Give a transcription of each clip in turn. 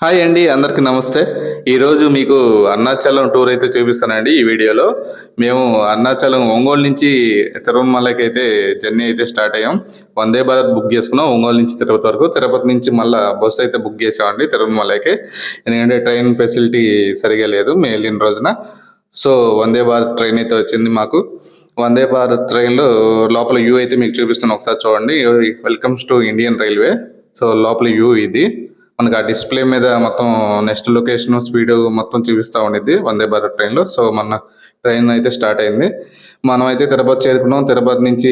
Hi అండి, అందరికి నమస్తే. ఈరోజు మీకు అరుణాచలం టూర్ అయితే చూపిస్తానండి. ఈ వీడియోలో మేము అరుణాచలం ఒంగోలు నుంచి తిరుమలకి అయితే జర్నీ అయితే స్టార్ట్ అయ్యాం. వందే భారత్ బుక్ చేసుకున్నాం ఒంగోలు నుంచి తిరుపతి వరకు. తిరుపతి నుంచి మళ్ళీ బస్సు అయితే బుక్ చేసామండి తిరుమలకి. ఎందుకంటే ట్రైన్ ఫెసిలిటీ సరిగా లేదు మేము వెళ్ళిన రోజున. సో వందే భారత్ ట్రైన్ అయితే వచ్చింది మాకు. వందే భారత్ ట్రైన్లో లోపల వ్యూ అయితే మీకు చూపిస్తాను, ఒకసారి చూడండి. Welcomes to Indian railway. So లోపల వ్యూ ఇది మనకు ఆ డిస్ప్లే మీద మొత్తం నెక్స్ట్ లొకేషన్ స్పీడ్ మొత్తం చూపిస్తూ ఉండిద్ది వందే భారత్ ట్రైన్లో. సో మన ట్రైన్ అయితే స్టార్ట్ అయింది. మనం అయితే తిరుపతి చేరుకున్నాం. తిరుపతి నుంచి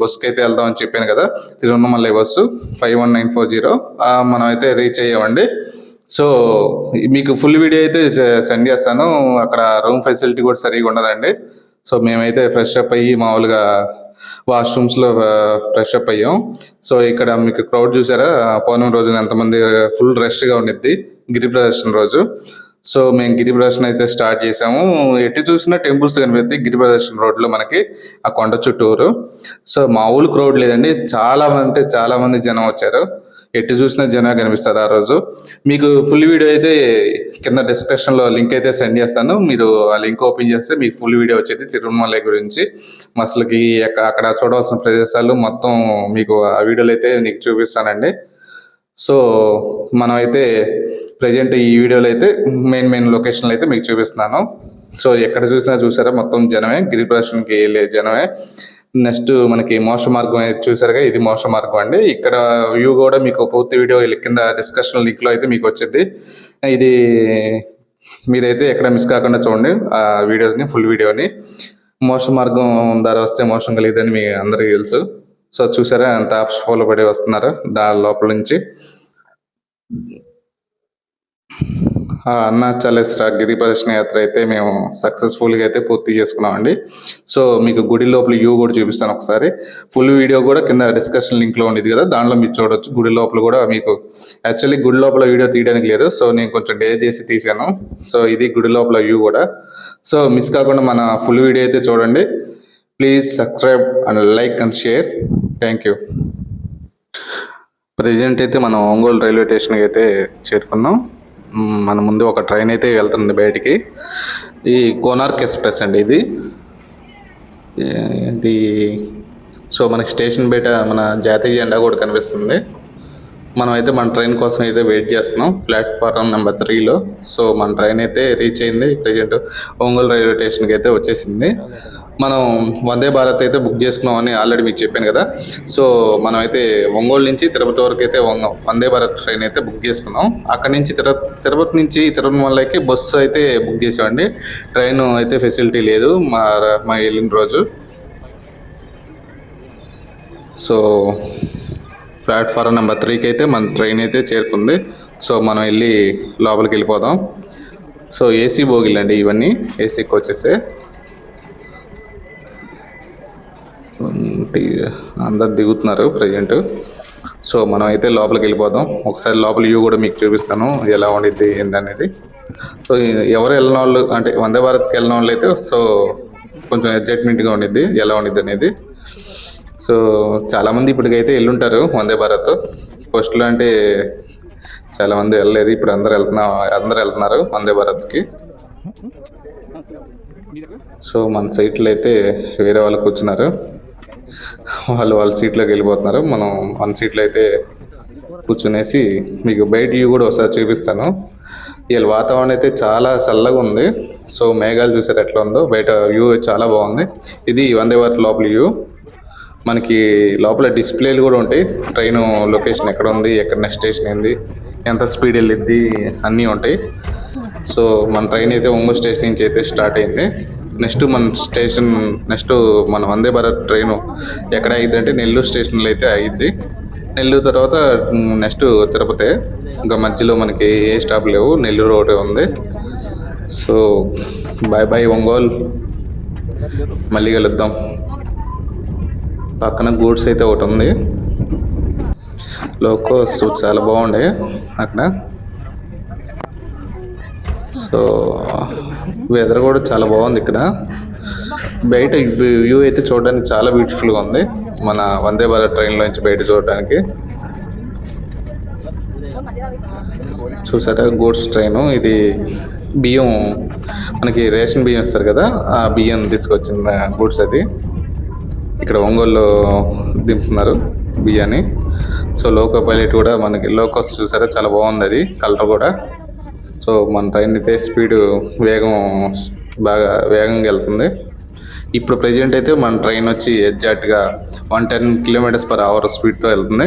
బస్సుకి అయితే వెళ్దామని చెప్పాను కదా, తిరువన్నమలై బస్సు 51940. మనం అయితే రీచ్ అయ్యామండి. సో మీకు ఫుల్ వీడియో అయితే సెండ్ చేస్తాను. అక్కడ రూమ్ ఫెసిలిటీ కూడా సరిగా ఉండదండి. సో మేమైతే ఫ్రెష్ అప్ అయ్యి మామూలుగా వాష్రూమ్స్లో ఫ్రెష్ అప్ అయ్యాం. సో ఇక్కడ మీకు క్రౌడ్ చూసారా, పౌర్ణమి రోజున ఎంతమంది, ఫుల్ రష్గా ఉండిద్ది గిరి ప్రదర్శన రోజు. సో మేము గిరి ప్రదర్శన అయితే స్టార్ట్ చేసాము. ఎటు చూసినా టెంపుల్స్ కనిపిస్తాయి గిరి ప్రదర్శన రోడ్లో మనకి, ఆ కొండ చుట్టూరు. సో మామూలు క్రౌడ్ లేదండి, చాలా అంటే చాలా మంది జనం వచ్చారు. ఎటు చూసినా జనం కనిపిస్తారు ఆ రోజు. మీకు ఫుల్ వీడియో అయితే కింద డిస్క్రిప్షన్లో లింక్ అయితే సెండ్ చేస్తాను. మీరు ఆ లింక్ ఓపెన్ చేస్తే మీకు ఫుల్ వీడియో వచ్చేది తిరుమల గురించి. అసలుకి అక్కడ చూడవలసిన ప్రదేశాలు మొత్తం మీకు ఆ వీడియోలో అయితే నీకు చూపిస్తానండి. సో మనం అయితే ప్రజెంట్ ఈ వీడియోలో అయితే మెయిన్ లొకేషన్లు అయితే మీకు చూపిస్తున్నాను. సో ఎక్కడ చూసినా చూసారా మొత్తం జనమే, గిరి ప్రదర్శనకి వెళ్ళే జనమే. నెక్స్ట్ మనకి మోక్ష మార్గం చూసారుగా, ఇది మోక్ష మార్గం అండి. ఇక్కడ వ్యూ కూడా మీకు పూర్తి వీడియో కింద డిస్కషన్ లింక్లో అయితే మీకు వచ్చింది. ఇది మీరైతే ఎక్కడ మిస్ కాకుండా చూడండి ఆ వీడియోని, ఫుల్ వీడియోని. మోక్ష మార్గం ద్వారా వస్తే మోక్షం కలిగిద్దని మీ అందరికీ తెలుసు. సో చూసారా ఎంత ఆప్షన్లో పడి వస్తున్నారు దాని లోపల నుంచి. అరుణాచలేశ్వర గిరి ప్రదర్శన యాత్ర అయితే మేము సక్సెస్ఫుల్గా అయితే పూర్తి చేసుకున్నామండి. సో మీకు గుడి లోపల వ్యూ కూడా చూపిస్తాను ఒకసారి. ఫుల్ వీడియో కూడా కింద డిస్కషన్ లింక్లో ఉండేది కదా, దాంట్లో మీరు చూడొచ్చు. గుడి లోపల కూడా మీకు యాక్చువల్లీ గుడి లోపల వీడియో తీయడానికి లేదు, సో నేను కొంచెం డే చేసి తీసాను. సో ఇది గుడి లోపల వ్యూ కూడా. సో మిస్ కాకుండా మన ఫుల్ వీడియో అయితే చూడండి. Please subscribe and like and share. Thank you. Present అయితే మనం ఒంగోలు రైల్వే స్టేషన్కి అయితే చేరుకున్నాం. మన ముందు ఒక ట్రైన్ అయితే వెళ్తుంది బయటికి. ఈ కోనార్క్ ఎక్స్ప్రెస్ అండి ఇది. సో మనకి స్టేషన్ బయట మన జాతీయ జెండా కూడా కనిపిస్తుంది. మనం అయితే మన ట్రైన్ కోసం అయితే వెయిట్ చేస్తున్నాం ప్లాట్ఫారం నెంబర్ 3లో. సో మన ట్రైన్ అయితే రీచ్ అయింది. ప్రజెంట్ ఒంగోలు రైల్వే స్టేషన్కి అయితే వచ్చేసింది. మనం వందే భారత్ అయితే బుక్ చేసుకున్నామని ఆల్రెడీ మీకు చెప్పాను కదా. సో మనం అయితే ఒంగోలు నుంచి తిరుపతి వరకు అయితే వందే భారత్ ట్రైన్ అయితే బుక్ చేసుకున్నాం. అక్కడి నుంచి తిరుపతి నుంచి తిరుమలకి బస్సు అయితే బుక్ చేసామండి. ట్రైన్ అయితే ఫెసిలిటీ లేదు మా వెళ్ళిన రోజు. సో ప్లాట్ఫారం నెంబర్ 3కి అయితే మన ట్రైన్ అయితే చేరుకుంది. సో మనం వెళ్ళి లోపలికి వెళ్ళిపోదాం. సో ఏసీ బోగిలు అండి ఇవన్నీ, ఏసీ కోచెసే. అందరు దిగుతున్నారు ప్రజెంట్. సో మనం అయితే లోపలికి వెళ్ళిపోదాం. ఒకసారి లోపల వ్యూ కూడా మీకు చూపిస్తాను ఎలా ఉండిద్ది ఏంటనేది. సో ఎవరు వెళ్ళిన వాళ్ళు అంటే వందే భారత్కి వెళ్ళిన వాళ్ళు అయితే సో కొంచెం ఎగ్జైట్మెంట్గా ఉండిద్ది ఎలా ఉండిద్ది అనేది. సో చాలామంది ఇప్పటికైతే వెళ్ళుంటారు వందే భారత్. ఫస్ట్లో అంటే చాలామంది వెళ్ళలేదు, ఇప్పుడు అందరు వెళ్తున్నారు వందే భారత్కి. సో మన సీట్లు అయితే వేరే వాళ్ళు కూర్చున్నారు, వాళ్ళ సీట్లోకి వెళ్ళిపోతున్నారు. మనం మన సీట్లో అయితే కూర్చునేసి మీకు బయట వ్యూ కూడా ఒకసారి చూపిస్తాను. వీళ్ళ వాతావరణం అయితే చాలా చల్లగా ఉంది. సో మేఘాలు చూసారు ఎట్లా ఉందో, బయట వ్యూ చాలా బాగుంది. ఇది వందే భారత్ లోపల వ్యూ. మనకి లోపల డిస్ప్లేలు కూడా ఉంటాయి, ట్రైన్ లొకేషన్ ఎక్కడ ఉంది, ఎక్కడ నెక్స్ట్ స్టేషన్ ఏంది, ఎంత స్పీడ్ వెళ్ళిద్ది అన్నీ ఉంటాయి. సో మన ట్రైన్ అయితే ఒంగోలు స్టేషన్ నుంచి అయితే స్టార్ట్ అయింది. నెక్స్ట్ మన వందే భారత్ ట్రైన్ ఎక్కడ అయ్యిద్ది అంటే నెల్లూరు స్టేషన్లో అయితే అయ్యిద్ది. నెల్లూరు తర్వాత నెక్స్ట్ తిరుపతి. ఇంకా మధ్యలో మనకి ఏ స్టాప్ లేవు, నెల్లూరు ఒకటే ఉంది. సో బాయ్ ఒంగోలు, మళ్ళీ కలుద్దాం. పక్కన గూడ్స్ అయితే ఒకటి ఉంది, లోకోస్ చాలా బాగుండే అక్కడ. సో వెదర్ కూడా చాలా బాగుంది ఇక్కడ. బయట వ్యూ అయితే చూడడానికి చాలా బ్యూటిఫుల్గా ఉంది మన వందే భారత్ ట్రైన్లో నుంచి బయట చూడడానికి. చూసారా గూడ్స్ ట్రైన్ ఇది. బియ్యం మనకి రేషన్ బియ్యం ఇస్తారు కదా, ఆ బియ్యం తీసుకొచ్చిన గూడ్స్ అది. ఇక్కడ ఒంగోలు దింపుతున్నారు బియ్యాన్ని. సో లోకో పైలట్ కూడా మనకి లోకోస్ చూసారా, చాలా బాగుంది అది కలర్ కూడా. సో మన ట్రైన్ అయితే స్పీడ్ బాగా వేగంగా వెళ్తుంది. ఇప్పుడు ప్రజెంట్ అయితే మన ట్రైన్ వచ్చి ఎగ్జాక్ట్గా 110 km/h స్పీడ్తో వెళ్తుంది.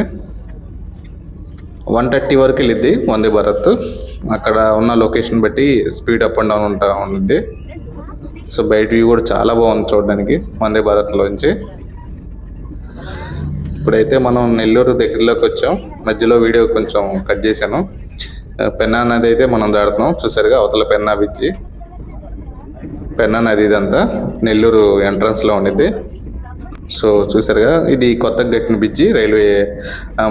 130 వరకు వెళ్ళిద్ది వందే భారత్. అక్కడ ఉన్న లొకేషన్ బట్టి స్పీడ్ అప్ అండ్ డౌన్ ఉంటుంది. సో బయట వ్యూ కూడా చాలా బాగుంది చూడడానికి వందే భారత్లోంచి. ఇప్పుడైతే మనం నెల్లూరు దగ్గరలోకి వచ్చాం. మధ్యలో వీడియో కొంచెం కట్ చేశాను. పెన్నా నది అయితే మనం దాడుతున్నాం. చూసారుగా అవతల పెన్నా బ్రిడ్జి. పెన్నా నది ఇదంతా నెల్లూరు ఎంట్రన్స్లో ఉండిద్ది. సో చూసారుగా ఇది కొత్తగా కట్టిన బ్రిడ్జి. రైల్వే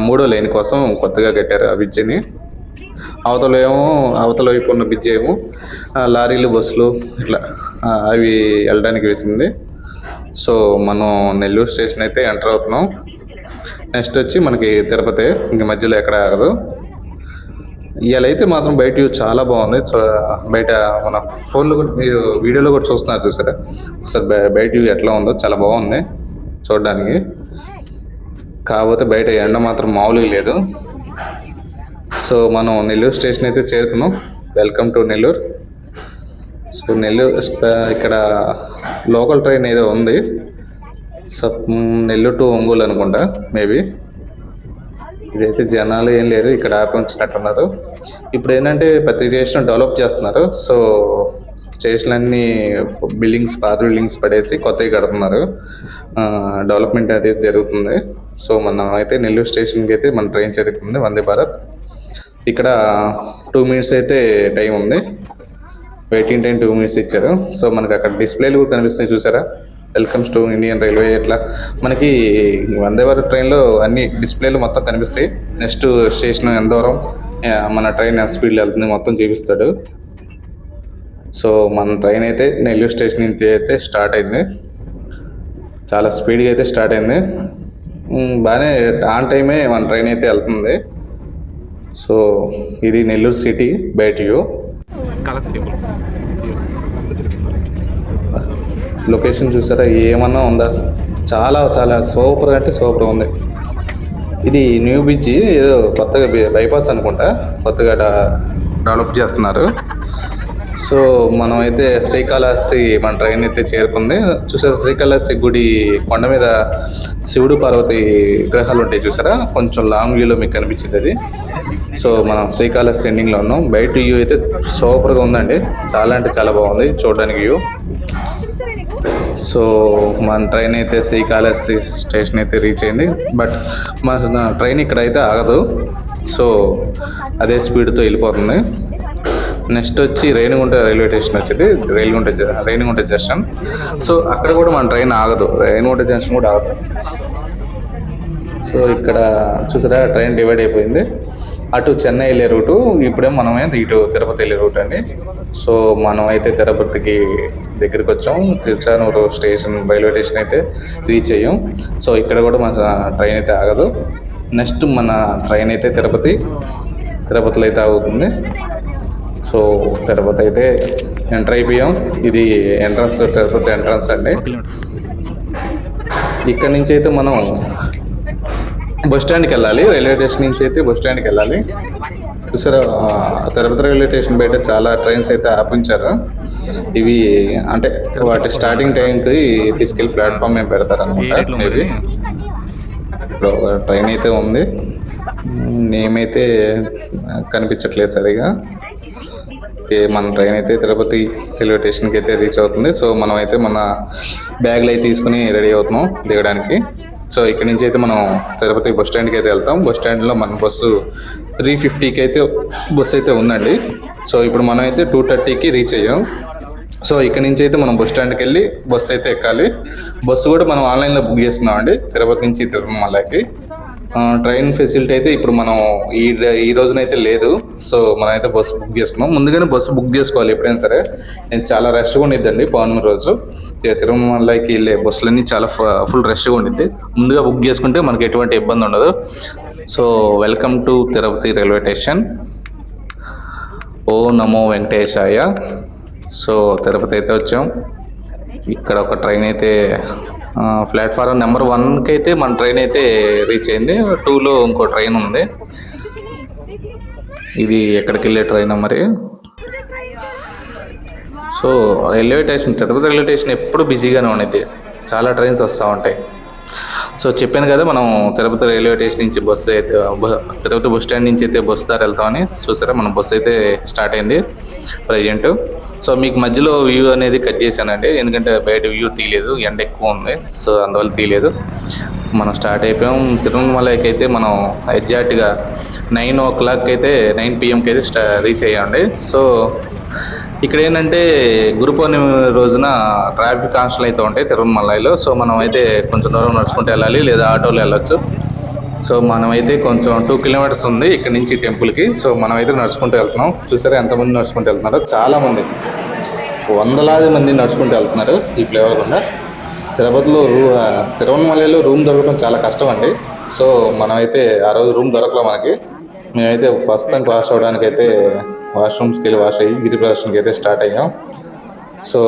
3వ లైన్ కోసం కొత్తగా కట్టారు ఆ బ్రిడ్జిని. అవతల వైపు ఉన్న బ్రిడ్జి ఏమో లారీలు, బస్సులు ఇట్లా అవి వెళ్ళడానికి వేసింది. సో మనం నెల్లూరు స్టేషన్ అయితే ఎంటర్ అవుతున్నాం. నెక్స్ట్ వచ్చి మనకి తిరుపతి. ఇంక మధ్యలో ఎక్కడ ఆగదు. ఇవాళ అయితే మాత్రం బయట వ్యూ చాలా బాగుంది. బయట మన ఫోన్లో కూడా మీరు వీడియోలో కూడా చూస్తున్నారు చూసారా. ఒకసారి బయట వ్యూ ఎట్లా ఉందో చాలా బాగుంది చూడడానికి. కాకపోతే బయట ఎండ మాత్రం మామూలుగా లేదు. సో మనం నెల్లూరు స్టేషన్ అయితే చేరుకున్నాం. Welcome to Nellore. So Nellore ఇక్కడ లోకల్ ట్రైన్ ఏదో ఉంది. సో నెల్లూరు టు ఒంగోలు అనుకుంటా మేబీ. ఇదైతే జనాలు ఏం లేరు, ఇక్కడ ఆపించినట్టున్నారు. ఇప్పుడు ఏంటంటే ప్రతి స్టేషన్ డెవలప్ చేస్తున్నారు. సో స్టేషన్లన్నీ పాత బిల్డింగ్స్ పడేసి కొత్తవి కడుతున్నారు. డెవలప్మెంట్ అనేది జరుగుతుంది. సో మనం అయితే నెల్లూరు స్టేషన్కి అయితే మన ట్రైన్ చేరుకుంది వందే భారత్. ఇక్కడ 2 minutes అయితే టైం ఉంది. వెయిటింగ్ టైం 2 minutes ఇచ్చారు. సో మనకి అక్కడ డిస్ప్లేలు కూడా కనిపిస్తాయి చూసారా. Welcomes to Indian railway. ఇట్లా మనకి వందే భారత్ ట్రైన్లో అన్ని డిస్ప్లేలు మొత్తం కనిపిస్తాయి. నెక్స్ట్ స్టేషన్ ఎంత దూరం, మన ట్రైన్ ఎంత స్పీడ్లో వెళ్తుంది మొత్తం చూపిస్తాడు. సో మన ట్రైన్ అయితే నెల్లూరు స్టేషన్ నుంచి అయితే స్టార్ట్ అయింది. చాలా స్పీడ్గా అయితే స్టార్ట్ అయింది. బాగానే ఆన్ టైమే మన ట్రైన్ అయితే వెళ్తుంది. సో ఇది నెల్లూరు సిటీ బయట వ్యూ. లొకేషన్ చూసారా ఏమన్నా ఉందా, చాలా చాలా సూపర్ అంటే సూపర్ ఉంది. ఇది న్యూ బ్రిడ్జి, ఏదో కొత్తగా బైపాస్ అనుకుంటా కొత్తగా డెవలప్ చేస్తున్నారు. సో మనం అయితే శ్రీకాళహస్తి మన ట్రైన్ అయితే చేరుకుంది. చూసారా శ్రీకాళహస్తి గుడి కొండ మీద శివుడు పార్వతి విగ్రహాలు ఉంటాయి చూసారా, కొంచెం లాంగ్ వ్యూలో మీకు కనిపించింది అది. సో మనం శ్రీకాళహస్తి ఎండింగ్లో ఉన్నాం. బయట వ్యూ అయితే సూపర్గా ఉందండి, చాలా అంటే చాలా బాగుంది చూడడానికి వ్యూ. సో మన ట్రైన్ అయితే శ్రీకాళహస్తి స్టేషన్ అయితే రీచ్ అయింది. బట్ మన ట్రైన్ ఇక్కడ అయితే ఆగదు. సో అదే స్పీడ్తో వెళ్ళిపోతుంది. నెక్స్ట్ వచ్చి రేణిగుంట రైల్వే స్టేషన్ వచ్చింది. రేణిగుంట జంక్షన్. సో అక్కడ కూడా మన ట్రైన్ ఆగదు, రేణిగుంట జంక్షన్ కూడా ఆగదు. సో ఇక్కడ చూసారా ట్రైన్ డివైడ్ అయిపోయింది. అటు చెన్నై వెళ్ళే రూటు, ఇప్పుడే మనమైతే ఇటు తిరుపతి వెళ్ళే రూట్ అండి. సో మనం అయితే తిరుపతికి దగ్గరికి వచ్చాం. తిరుచానూరు స్టేషన్ రైల్వే స్టేషన్ అయితే రీచ్ అయ్యాం. సో ఇక్కడ కూడా మన ట్రైన్ అయితే ఆగదు. నెక్స్ట్ మన ట్రైన్ అయితే తిరుపతిలో అయితే ఆగుతుంది. సో తిరుపతి అయితే ఎంటర్ అయిపోయాం. ఇది ఎంట్రన్స్, తిరుపతి ఎంట్రన్స్ అండి. ఇక్కడ నుంచి అయితే మనం బస్ స్టాండ్కి వెళ్ళాలి. రైల్వే స్టేషన్ నుంచి అయితే బస్ స్టాండ్కి వెళ్ళాలి. చూసారా తిరుపతి రైల్వే స్టేషన్ బయట చాలా ట్రైన్స్ అయితే ఆపించారు. ఇవి అంటే వాటి స్టార్టింగ్ టైంకి తీసుకెళ్ళి ప్లాట్ఫామ్ ఏం పెడతారనమాట మేబీ. ట్రైన్ అయితే ఉంది, నేమైతే కనిపించట్లేదు సరిగా. మన ట్రైన్ అయితే తిరుపతి రైల్వే స్టేషన్కి అయితే రీచ్ అవుతుంది. సో మనం అయితే మన బ్యాగ్లు అయితే తీసుకుని రెడీ అవుతున్నాం దిగడానికి. సో ఇక్కడ నుంచి అయితే మనం తిరుపతి బస్ స్టాండ్కి అయితే వెళ్తాం. బస్ స్టాండ్లో మన బస్సు 3:50కి అయితే బస్సు అయితే ఉందండి. సో ఇప్పుడు మనం అయితే 2:30కి రీచ్ అయ్యాం. సో ఇక్కడ నుంచి అయితే మనం బస్ స్టాండ్కి వెళ్ళి బస్సు అయితే ఎక్కాలి. బస్సు కూడా మనం ఆన్లైన్లో బుక్ చేసుకున్నామండి తిరుపతి నుంచి తిరుమలకి. ట్రైన్ ఫెసిలిటీ అయితే ఇప్పుడు మనం ఈ రోజునైతే లేదు. సో మనం అయితే బస్సు బుక్ చేసుకున్నాం. ముందుగానే బస్సు బుక్ చేసుకోవాలి ఎప్పుడైనా సరే. నేను చాలా రష్గా ఉండిద్దండి పౌర్ణమి రోజు తిరుమలకి వెళ్ళే బస్సులన్నీ చాలా ఫుల్ రష్గా ఉండిద్ది. ముందుగా బుక్ చేసుకుంటే మనకి ఎటువంటి ఇబ్బంది ఉండదు. So welcome to Tirupati railway station. ఓ నమో వెంకటేశాయ. సో తిరుపతి అయితే వచ్చాం. ఇక్కడ ఒక ట్రైన్ అయితే ప్లాట్ఫారం నెంబర్ 1కి అయితే మన ట్రైన్ అయితే రీచ్ అయింది. 2లో ఇంకో ట్రైన్ ఉంది. ఇది ఎక్కడికి వెళ్ళే ట్రైన్ మరి. So railway station, Tirupati railway station ఎప్పుడు బిజీగానే ఉండేది, చాలా ట్రైన్స్ వస్తూ ఉంటాయి. సో చెప్పాను కదా, మనం తిరుపతి రైల్వే స్టేషన్ నుంచి బస్సు అయితే తిరుపతి బస్ స్టాండ్ నుంచి అయితే బస్సు దారి వెళ్తామని. చూసారా, మన బస్సు అయితే స్టార్ట్ అయింది ప్రజెంట్. సో మీకు మధ్యలో వ్యూ అనేది కట్ చేశానండి, ఎందుకంటే బయట వ్యూ తీయలేదు, ఎండ ఎక్కువ ఉంది. సో అందువల్ల తీయలేదు. మనం స్టార్ట్ అయిపోయాం. తిరుమలకి అయితే మనం ఎగ్జాక్ట్గా 9 అయితే 9 PM అయితే రీచ్ అయ్యామండి. సో ఇక్కడ ఏంటంటే గురు పౌర్ణమి రోజున ట్రాఫిక్ కాన్స్టల్ అయితే ఉంటాయి తిరుమలలో. సో మనం అయితే కొంచెం దూరం నడుచుకుంటూ వెళ్ళాలి, లేదా ఆటోలో వెళ్ళొచ్చు. సో మనమైతే కొంచెం 2 kilometers ఉంది ఇక్కడ నుంచి టెంపుల్కి. సో మనం అయితే నడుచుకుంటూ వెళ్తున్నాం. చూసారా ఎంతమంది నడుచుకుంటూ వెళ్తున్నారో, చాలామంది, వందలాది మంది నడుచుకుంటూ వెళ్తున్నారు ఈ ఫ్లేవర్ గుండా. తిరుమలలో రూమ్ దొరకడం చాలా కష్టం అండి. సో మనమైతే ఆ రోజు రూమ్ దొరకలే మనకి. మేమైతే ప్రస్తుతానికి వాష్ అవ్వడానికి అయితే వాష్రూమ్స్కి వెళ్ళి వాష్ అయ్యి గిరి ప్రదర్శనకి అయితే స్టార్ట్ అయ్యాం. సో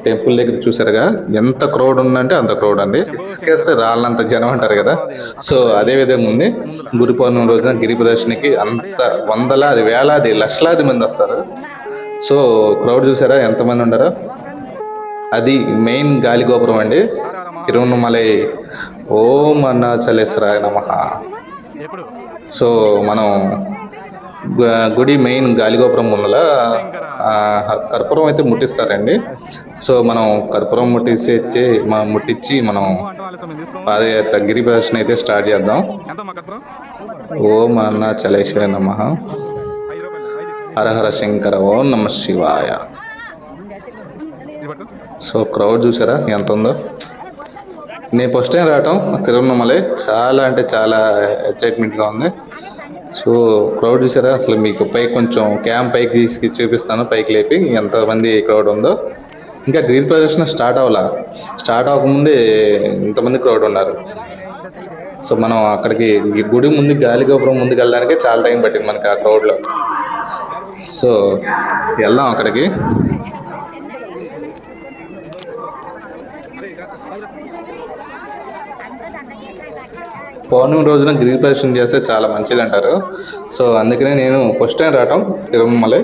టెంపుల్ దగ్గర చూసారుగా ఎంత క్రౌడ్ ఉందంటే అంత క్రౌడ్ అండి. ఇసుకేస్తే రాళ్ళంత జనం అంటారు కదా, సో అదే విధంగా ఉంది. గురు పౌర్ణమి రోజున గిరి ప్రదర్శనకి అంత వందలాది, వేలాది, లక్షలాది మంది వస్తారు. సో క్రౌడ్ చూసారా ఎంతమంది ఉండరో. అది మెయిన్ గాలి గోపురం అండి తిరువన్నమలై. ఓం అరుణాచలేశ్వరాయ నమః. సో మనం గుడి మెయిన్ గాలిగోపురం ముందల కర్పూరం అయితే ముట్టిస్తారండి. సో మనం కర్పూరం ముట్టించి మనం పాదయాత్ర గిరి ప్రదర్శన అయితే స్టార్ట్ చేద్దాం. ఓం అరుణాచలేశ్వరాయ నమః. హరహర శంకర, ఓం నమః శివాయ. సో క్రౌడ్ చూసారా ఎంత ఉందో. నేను ఫస్ట్ టైం రావటం తిరువన్నమలై, చాలా అంటే చాలా ఎక్సైట్మెంట్గా ఉంది. సో క్రౌడ్ చూసారా, అసలు మీకు కొంచెం క్యాంప్ పైకి చూపిస్తాను, పైకి లేపి ఎంతమంది క్రౌడ్ ఉందో. ఇంకా గిరి ప్రదర్శన స్టార్ట్ అవ్వకముందే ఇంతమంది క్రౌడ్ ఉన్నారు. సో మనం అక్కడికి గుడి ముందు గాలిగోపురం ముందుకు వెళ్ళడానికి చాలా టైం పట్టింది మనకి ఆ క్రౌడ్లో. సో వెళ్దాం అక్కడికి. పౌర్ణమి రోజున గిరి ప్రదర్శన చేస్తే చాలా మంచిది అంటారు. సో అందుకనే నేను ఫస్ట్ టైం రావటం తిరుమలై.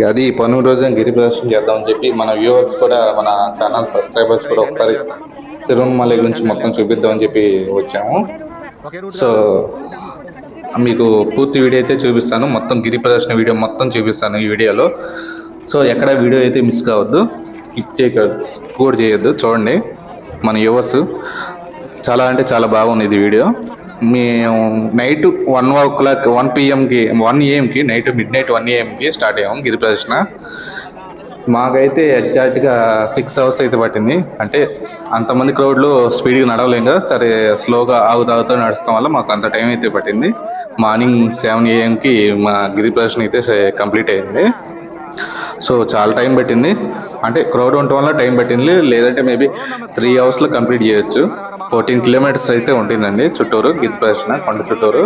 అది పౌర్ణమి రోజున గిరి ప్రదర్శన చేద్దామని చెప్పి మన వ్యూవర్స్ కూడా, మన ఛానల్ సబ్స్క్రైబర్స్ కూడా ఒకసారి తిరుమలై గురించి మొత్తం చూపిద్దామని చెప్పి వచ్చాము. సో మీకు పూర్తి వీడియో అయితే చూపిస్తాను, మొత్తం గిరి ప్రదర్శన వీడియో మొత్తం చూపిస్తాను ఈ వీడియోలో. సో ఎక్కడ వీడియో అయితే మిస్ కావద్దు, స్కిప్ కూడా చేయొద్దు. చూడండి మన వ్యూవర్స్, చాలా అంటే చాలా బాగుంది ఇది వీడియో. మేము night 1 AM night midnight 1 AM start అయ్యాము గిరి ప్రదర్శన. మాకైతే ఎగ్జాక్ట్గా 6 hours అయితే పట్టింది. అంటే అంతమంది క్రౌడ్లో స్పీడ్గా నడవలేం కదా, సరే స్లోగా ఆగుతూ నడుస్తాం వల్ల మాకు అంత టైం అయితే పట్టింది. మార్నింగ్ 7 AM మా గిరి ప్రదర్శన అయితే కంప్లీట్ అయింది. సో చాలా టైం పట్టింది, అంటే క్రౌడ్ ఉండటం వల్ల టైం పట్టింది. లేదంటే మేబీ 3 hours కంప్లీట్ చేయొచ్చు. 14 kilometers అయితే ఉంటుందండి చుట్టూరు గిరి ప్రదర్శన, కొండ చుట్టూరు.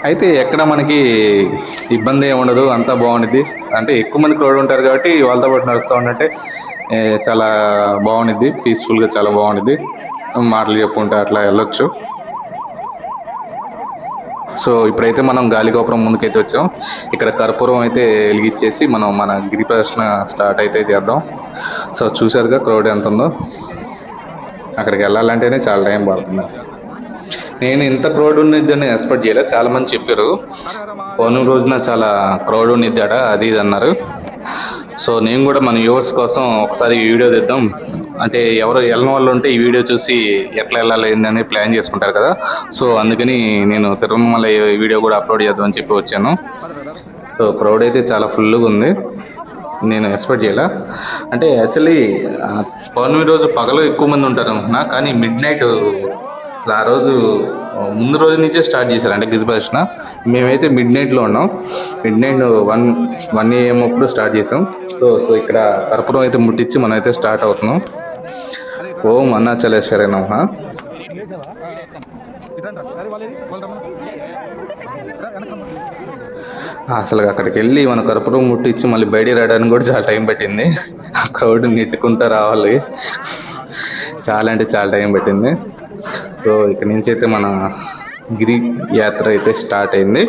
అయితే ఎక్కడ మనకి ఇబ్బంది ఏమి ఉండదు, అంతా బాగుండిద్ది. అంటే ఎక్కువ మంది క్రౌడ్ ఉంటారు కాబట్టి వాళ్ళతో పాటు నడుస్తూ ఉంటే చాలా బాగుండిద్ది, పీస్ఫుల్గా చాలా బాగుండిద్ది. మాటలు చెప్పుకుంటే అట్లా వెళ్ళొచ్చు. సో ఇప్పుడైతే మనం గాలిగోపురం ముందుకైతే వచ్చాం. ఇక్కడ కర్పూరం అయితే వెలిగించేసి మనం మన గిరి ప్రదర్శన స్టార్ట్ అయితే చేద్దాం. సో చూసారుగా క్రౌడ్ ఎంత ఉందో. అక్కడికి వెళ్ళాలంటేనే చాలా టైం పడుతుంది. నేను ఇంత క్రౌడ్ ఉన్నదని ఎక్స్పెక్ట్ చేయలేదు. చాలామంది చెప్పారు పౌర్ణమి రోజున చాలా క్రౌడ్ ఉన్నిద్దాడ, అది ఇది అన్నారు. సో నేను కూడా మన వ్యూవర్స్ కోసం ఒకసారి ఈ వీడియో తీద్దాం, అంటే ఎవరు వెళ్ళని వాళ్ళు ఉంటే ఈ వీడియో చూసి ఎట్లా వెళ్ళాలి అని ప్లాన్ చేసుకుంటారు కదా. సో అందుకని నేను తిరుమల వీడియో కూడా అప్లోడ్ చేద్దామని చెప్పి వచ్చాను. సో క్రౌడ్ అయితే చాలా ఫుల్గా ఉంది, నేను ఎక్స్పెక్ట్ చేయలే. అంటే యాక్చువల్లీ పౌర్ణమి రోజు పగలు ఎక్కువ మంది ఉంటారు అనుకున్నా, కానీ మిడ్-నైట్ అసలు ఆ రోజు ముందు రోజు నుంచే స్టార్ట్ చేశారు అంటే గిరి ప్రదర్శన. మేమైతే మిడ్-నైట్లో ఉన్నాం. మిడ్-నైట్ 1 AM అప్పుడు స్టార్ట్ చేసాం. సో ఇక్కడ కర్పూరం అయితే ముట్టించి మనం అయితే స్టార్ట్ అవుతున్నాం. ఓం అరుణాచలేశ్వరాయ నమః. అసలు అక్కడికి వెళ్ళి మన కర్పూరం ముట్టించి మళ్ళీ బయటికి రావడానికి కూడా చాలా టైం పట్టింది. ఆ క్రౌడ్ నెట్టుకుంటూ రావాలి, చాలా అంటే చాలా టైం పట్టింది. సో ఇక్కడ నుంచి అయితే మన గిరి యాత్ర అయితే స్టార్ట్ అయింది.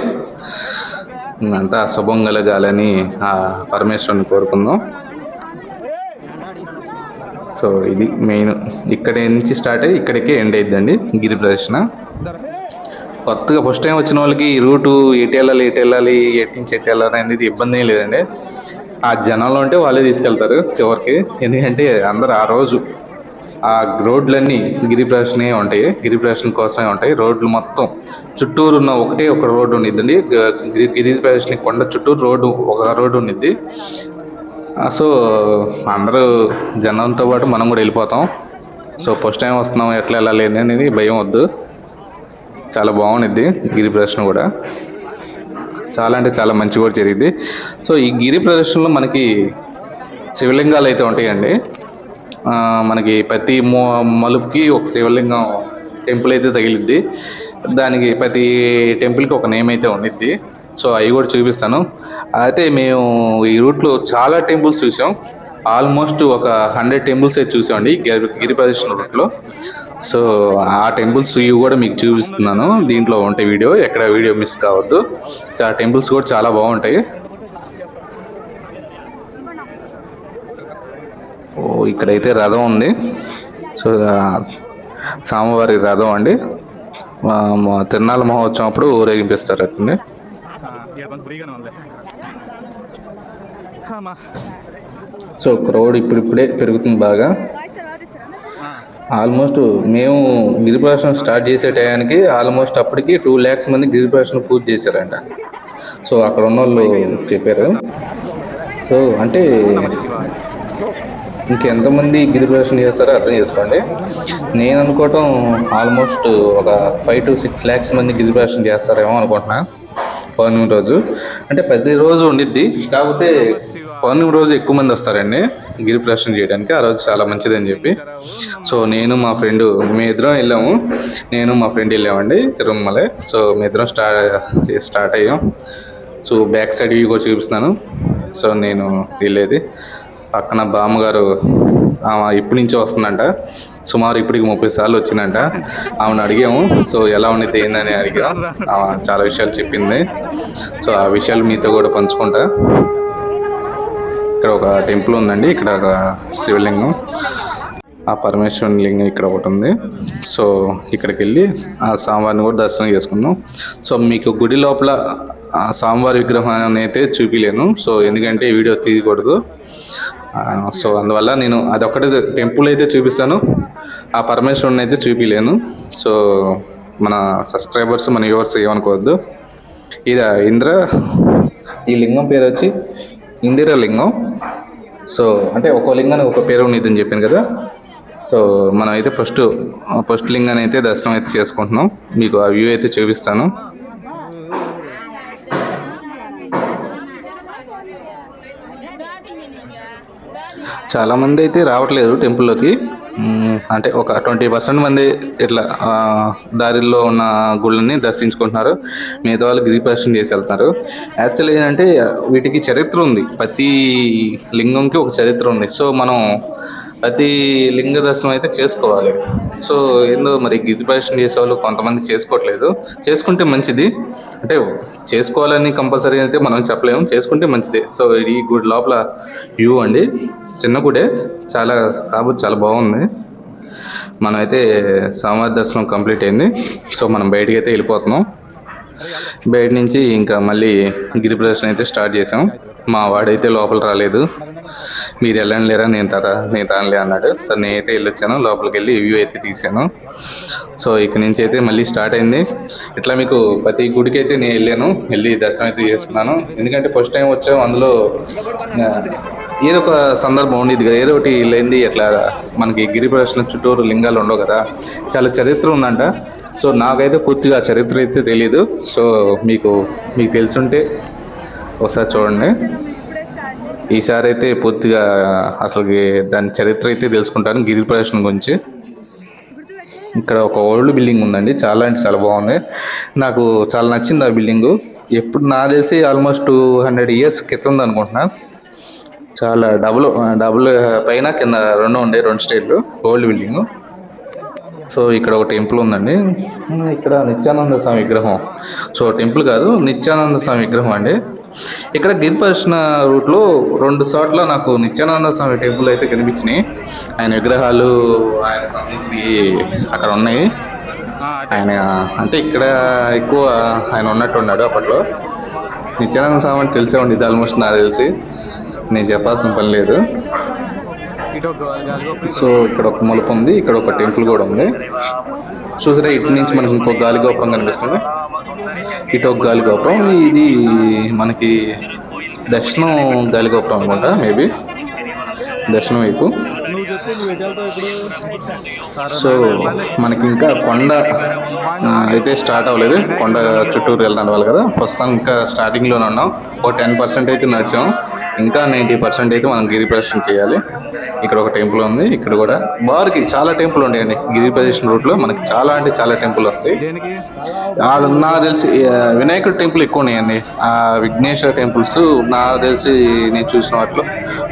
అంతా శుభం కలగాలని ఆ పరమేశ్వరుని కోరుకుందాం. సో ఇది మెయిన్, ఇక్కడి నుంచి స్టార్ట్ అయ్యి ఇక్కడికే ఎండ్ అయిద్దండి గిరి ప్రదర్శన. కొత్తగా ఫస్ట్ టైం వచ్చిన వాళ్ళకి ఈ రూటు ఎటు వెళ్ళాలి ఎటు నుంచి ఎటు వెళ్ళాలి అనేది ఇబ్బంది ఏం లేదండి. ఆ జనంలో ఉంటే వాళ్ళే తీసుకెళ్తారు చివరికి. ఎందుకంటే అందరు ఆ రోజు ఆ రోడ్లన్నీ గిరి ప్రదర్శనే ఉంటాయి, గిరి ప్రదర్శన కోసమే ఉంటాయి. రోడ్లు మొత్తం చుట్టూరు ఉన్న ఒక రోడ్డు ఉండిద్దండి. గిరి ప్రదర్శన కొండ చుట్టూరు ఒక రోడ్డు ఉండిద్ది. సో అందరూ జనంతో పాటు మనం కూడా వెళ్ళిపోతాం. సో ఫస్ట్ టైం వస్తున్నాం, ఎట్లా వెళ్ళాలి అనేది భయం వద్దు, చాలా బాగుండిద్ది. గిరి ప్రదర్శన కూడా చాలా అంటే చాలా మంచి కూడా జరిగింది. సో ఈ గిరి ప్రదర్శనలో మనకి శివలింగాలు అయితే ఉంటాయండి. మనకి ప్రతి మలుపుకి ఒక శివలింగం టెంపుల్ అయితే తగిలిద్ది. దానికి ప్రతి టెంపుల్కి ఒక నేమ్ అయితే ఉండిద్ది. సో అవి కూడా చూపిస్తాను. అయితే మేము ఈ రూట్లో చాలా టెంపుల్స్ చూసాం, ఆల్మోస్ట్ ఒక 100 టెంపుల్స్ అయితే చూసామండి గిరి ప్రదర్శన రూట్లో. సో ఆ టెంపుల్స్ ఇవి కూడా మీకు చూపిస్తున్నాను, దీంట్లో ఉంటాయి వీడియో, ఎక్కడ వీడియో మిస్ కావద్దు. చాలా టెంపుల్స్ కూడా చాలా బాగుంటాయి. ఇక్కడైతే రథం ఉంది. సో స్వామివారి రథం అండి, తిరునాళ్ళ మహోత్సవం అప్పుడు ఊరేగింపిస్తారు అట్లనే. సో క్రౌడ్ ఇప్పుడిప్పుడే పెరుగుతుంది బాగా. ఆల్మోస్ట్ మేము గిరి ప్రదర్శన స్టార్ట్ చేసే టయానికి ఆల్మోస్ట్ అప్పటికి 2 lakhs మంది గిరి ప్రదర్శన పూర్తి చేశారంట. సో అక్కడ ఉన్న వాళ్ళు చెప్పారు. సో అంటే ఇంకెంతమంది గిరి ప్రదర్శన చేస్తారో అర్థం చేసుకోండి. నేను అనుకోవటం ఆల్మోస్ట్ ఒక 5 to 6 lakhs మంది గిరి ప్రదర్శన చేస్తారేమో అనుకుంటున్నా పౌర్ణమి రోజు. అంటే ప్రతిరోజు ఉండిద్ది, కాకపోతే పౌర్ణమి రోజు ఎక్కువ మంది వస్తారండి గిరి ప్రదర్శన చేయడానికి. ఆ రోజు చాలా మంచిదని చెప్పి సో నేను మా ఫ్రెండ్ మేమిద్దరం వెళ్ళాము. నేను మా ఫ్రెండ్ వెళ్ళామండి తిరుమల. సో మేమిద్దరం స్టార్ట్ అయ్యాం. సో బ్యాక్ సైడ్ వ్యూ కూడా చూపిస్తున్నాను. సో నేను వెళ్ళేది పక్కన బామ్మగారు, ఆమె ఇప్పటి నుంచో వస్తుందంట, సుమారు ఇప్పటికి 30 సార్లు వచ్చిందంట. ఆమెను అడిగాము, సో ఎలా ఉండిద్ది ఏందని అడిగాం. ఆమె చాలా విషయాలు చెప్పింది. సో ఆ విషయాలు మీతో కూడా పంచుకుంటా. ఇక్కడ ఒక టెంపుల్ ఉందండి, ఇక్కడ ఒక శివలింగం, ఆ పరమేశ్వరుని లింగం ఇక్కడ ఒకటి ఉంది. సో ఇక్కడికి వెళ్ళి ఆ స్వామివారిని కూడా దర్శనం చేసుకున్నాం. సో మీకు గుడి లోపల ఆ స్వామివారి విగ్రహాన్ని అయితే చూపించలేను, సో ఎందుకంటే వీడియో తీయకూడదు. సో అందువల్ల నేను అదొక్కటే టెంపుల్ అయితే చూపిస్తాను, ఆ పరమేశ్వరుని అయితే చూపించలేను. సో మన సబ్స్క్రైబర్స్ మన వ్యూవర్స్ ఏమనుకోవద్దు. ఇది ఈ లింగం పేరు వచ్చి ఇందిరా లింగం. సో అంటే ఒక్కో లింగానికి ఒక పేరు ఉన్నదని చెప్పాను కదా. సో మనం అయితే ఫస్ట్ లింగాన్ని అయితే దర్శనం అయితే చేసుకుంటున్నాం. మీకు ఆ వ్యూ అయితే చూపిస్తాను. చాలామంది అయితే రావట్లేదు టెంపుల్లోకి. అంటే ఒక 20% మంది ఇట్లా దారిలో ఉన్న గుళ్ళని దర్శించుకుంటున్నారు, మిగతా వాళ్ళు గిరి ప్రదర్శన చేసి వెళ్తున్నారు. యాక్చువల్ ఏంటంటే వీటికి చరిత్ర ఉంది, ప్రతి లింగంకి ఒక చరిత్ర ఉంది. సో మనం ప్రతి లింగ దర్శనం అయితే చేసుకోవాలి. సో ఏందో మరి గిరి ప్రదర్శన చేసేవాళ్ళు కొంతమంది చేసుకోవట్లేదు. చేసుకుంటే మంచిది, అంటే చేసుకోవాలని కంపల్సరీ అయితే మనం చెప్పలేము, చేసుకుంటే మంచిదే. సో ఈ గుడి లోపల వ్యూ అండి, చిన్న గుడే, కాబట్టి చాలా బాగుంది. మనమైతే స్వామివారి దర్శనం కంప్లీట్ అయింది. సో మనం బయటికి అయితే వెళ్ళిపోతున్నాం. బయట నుంచి ఇంకా మళ్ళీ గిరి ప్రదర్శన అయితే స్టార్ట్ చేసాం. మా వాడైతే లోపల రాలేదు, మీరు వెళ్ళండి లేరా, నేను రానులే అన్నాడు. సో నేనైతే వెళ్ళొచ్చాను, లోపలికి వెళ్ళి వ్యూ అయితే తీసాను. సో ఇక్కడ నుంచి అయితే మళ్ళీ స్టార్ట్ అయింది. ఇట్లా మీకు ప్రతి గుడికి అయితే నేను వెళ్ళి దర్శనం అయితే చేసుకున్నాను. ఎందుకంటే ఫస్ట్ టైం వచ్చాము, అందులో ఏదో ఒక సందర్భం ఉండేది కదా, ఏదో ఒకటి లేనిది అట్లా మనకి గిరి ప్రదర్శన చుట్టూరు లింగాలు ఉండవు కదా, చాలా చరిత్ర ఉందంట. సో నాకైతే పూర్తిగా చరిత్ర అయితే తెలీదు. సో మీకు తెలుసుంటే ఒకసారి చూడండి. ఈసారి అయితే పూర్తిగా అసలుకి దాని చరిత్ర అయితే తెలుసుకుంటాను గిరి ప్రదర్శన గురించి. ఇక్కడ ఒక ఓల్డ్ బిల్డింగ్ ఉందండి, చాలా అంటే చాలా బాగుంది, నాకు చాలా నచ్చింది ఆ బిల్డింగు. ఎప్పుడు నా తెలిసి ఆల్మోస్ట్ 200 ఇయర్స్ క్రితం అనుకుంటున్నా. చాలా డబుల్ పైన కింద రెండు స్టేట్లు ఓల్డ్ బిల్డింగ్. సో ఇక్కడ ఒక టెంపుల్ ఉందండి. ఇక్కడ నిత్యానంద స్వామి విగ్రహం. సో టెంపుల్ కాదు, నిత్యానంద స్వామి విగ్రహం అండి. ఇక్కడ గిరిప్రదక్షిణ రూట్లో 2 చోట్ల నాకు నిత్యానంద స్వామి టెంపుల్ అయితే కనిపించినాయి. ఆయన విగ్రహాలు ఆయన సంబంధించినవి అక్కడ ఉన్నాయి. ఆయన అంటే ఇక్కడ ఎక్కువ ఆయన ఉన్నట్టు ఉన్నాడు అప్పట్లో. నిత్యానంద స్వామి అంటే తెలిసే ఉండేది ఆల్మోస్ట్ నాకు తెలిసి, నేను చెప్పాల్సిన పని లేదు. సో ఇక్కడ ఒక మలుపు ఉంది, ఇక్కడ ఒక టెంపుల్ కూడా ఉంది. చూసారా, ఇటు నుంచి మనకి ఇంకొక గాలి గోపురం కనిపిస్తుంది, ఇటు ఒక గాలి గోపురం. ఇది మనకి దక్షిణం గాలి గోపురం అనుకుంటా, మేబీ దక్షిణం వైపు. సో మనకి ఇంకా కొండ అయితే స్టార్ట్ అవ్వలేదు, కొండ చుట్టూరు వెళ్ళడం వాళ్ళు కదా. ప్రస్తుతం ఇంకా స్టార్టింగ్లోనే ఉన్నాం. ఒక 10% అయితే నడిచాం, ఇంకా 90% అయితే మనం గిరి ప్రదక్షిణ చేయాలి. ఇక్కడ ఒక టెంపుల్ ఉంది, ఇక్కడ కూడా బార్కి చాలా టెంపుల్ ఉంటాయండి. గిరి ప్రదక్షిణ రూట్లో మనకి చాలా అంటే చాలా టెంపుల్ వస్తాయి. నాకు తెలిసి వినాయకుడి టెంపుల్ ఎక్కువ ఉన్నాయండి. విఘ్నేశ్వర టెంపుల్స్ నాకు తెలిసి నేను చూసిన వాటిలో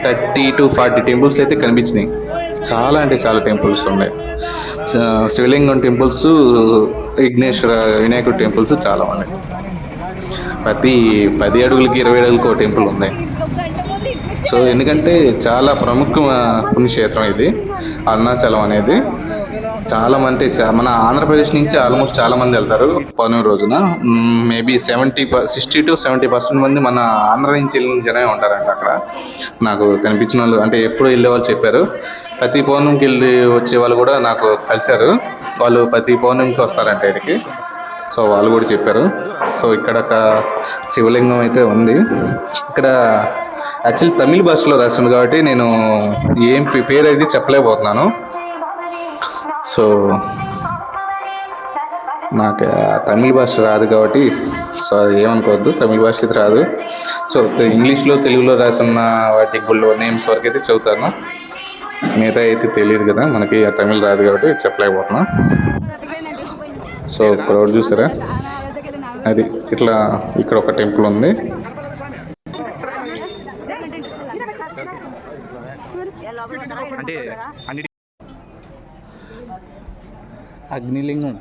30 to 40 టెంపుల్స్ అయితే కనిపించినాయి. చాలా అంటే చాలా టెంపుల్స్ ఉన్నాయి. శివలింగం టెంపుల్స్, వినాయకుడి టెంపుల్స్ చాలా ఉన్నాయి. ప్రతి 10 అడుగులకి 20 అడుగులకి ఒక టెంపుల్ ఉంది. సో ఎందుకంటే చాలా ప్రముఖ పుణ్యక్షేత్రం ఇది అరుణాచలం అనేది. చాలా మంది మన ఆంధ్రప్రదేశ్ నుంచి ఆల్మోస్ట్ చాలా మంది వెళ్తారు పౌర్ణమి రోజున. మేబీ 60 to 70% మంది మన ఆంధ్ర నుంచి వెళ్ళిన జనమే ఉంటారంట అక్కడ. నాకు కనిపించిన వాళ్ళు అంటే ఎప్పుడు వెళ్ళే వాళ్ళు చెప్పారు. ప్రతి పౌర్ణమికి వెళ్ళి వచ్చే వాళ్ళు కూడా నాకు కలిశారు. వాళ్ళు ప్రతి పౌర్ణమికి వస్తారంట ఇక్కడికి. సో వాళ్ళు కూడా చెప్పారు. సో ఇక్కడ ఒక శివలింగం అయితే ఉంది. ఇక్కడ యాక్చువల్లీ తమిళ భాషలో రాసింది కాబట్టి నేను ఏం పేరు అయితే చెప్పలేకపోతున్నాను. సో నాకు తమిళ భాష రాదు కాబట్టి సో ఏమనుకోవద్దు, తమిళ భాష అయితే రాదు. సో ఇంగ్లీష్లో తెలుగులో రాసున్న వాటి గుళ్ళో నేమ్స్ వరకు అయితే చదువుతాను, మిగతా అయితే తెలియదు కదా మనకి. తమిళ రాదు కాబట్టి చెప్పలేకపోతున్నా. సో క్రౌడ్ చూసారా, అది ఇట్లా ఇక్కడ ఒక టెంపుల్ ఉంది. అగ్నిలింగం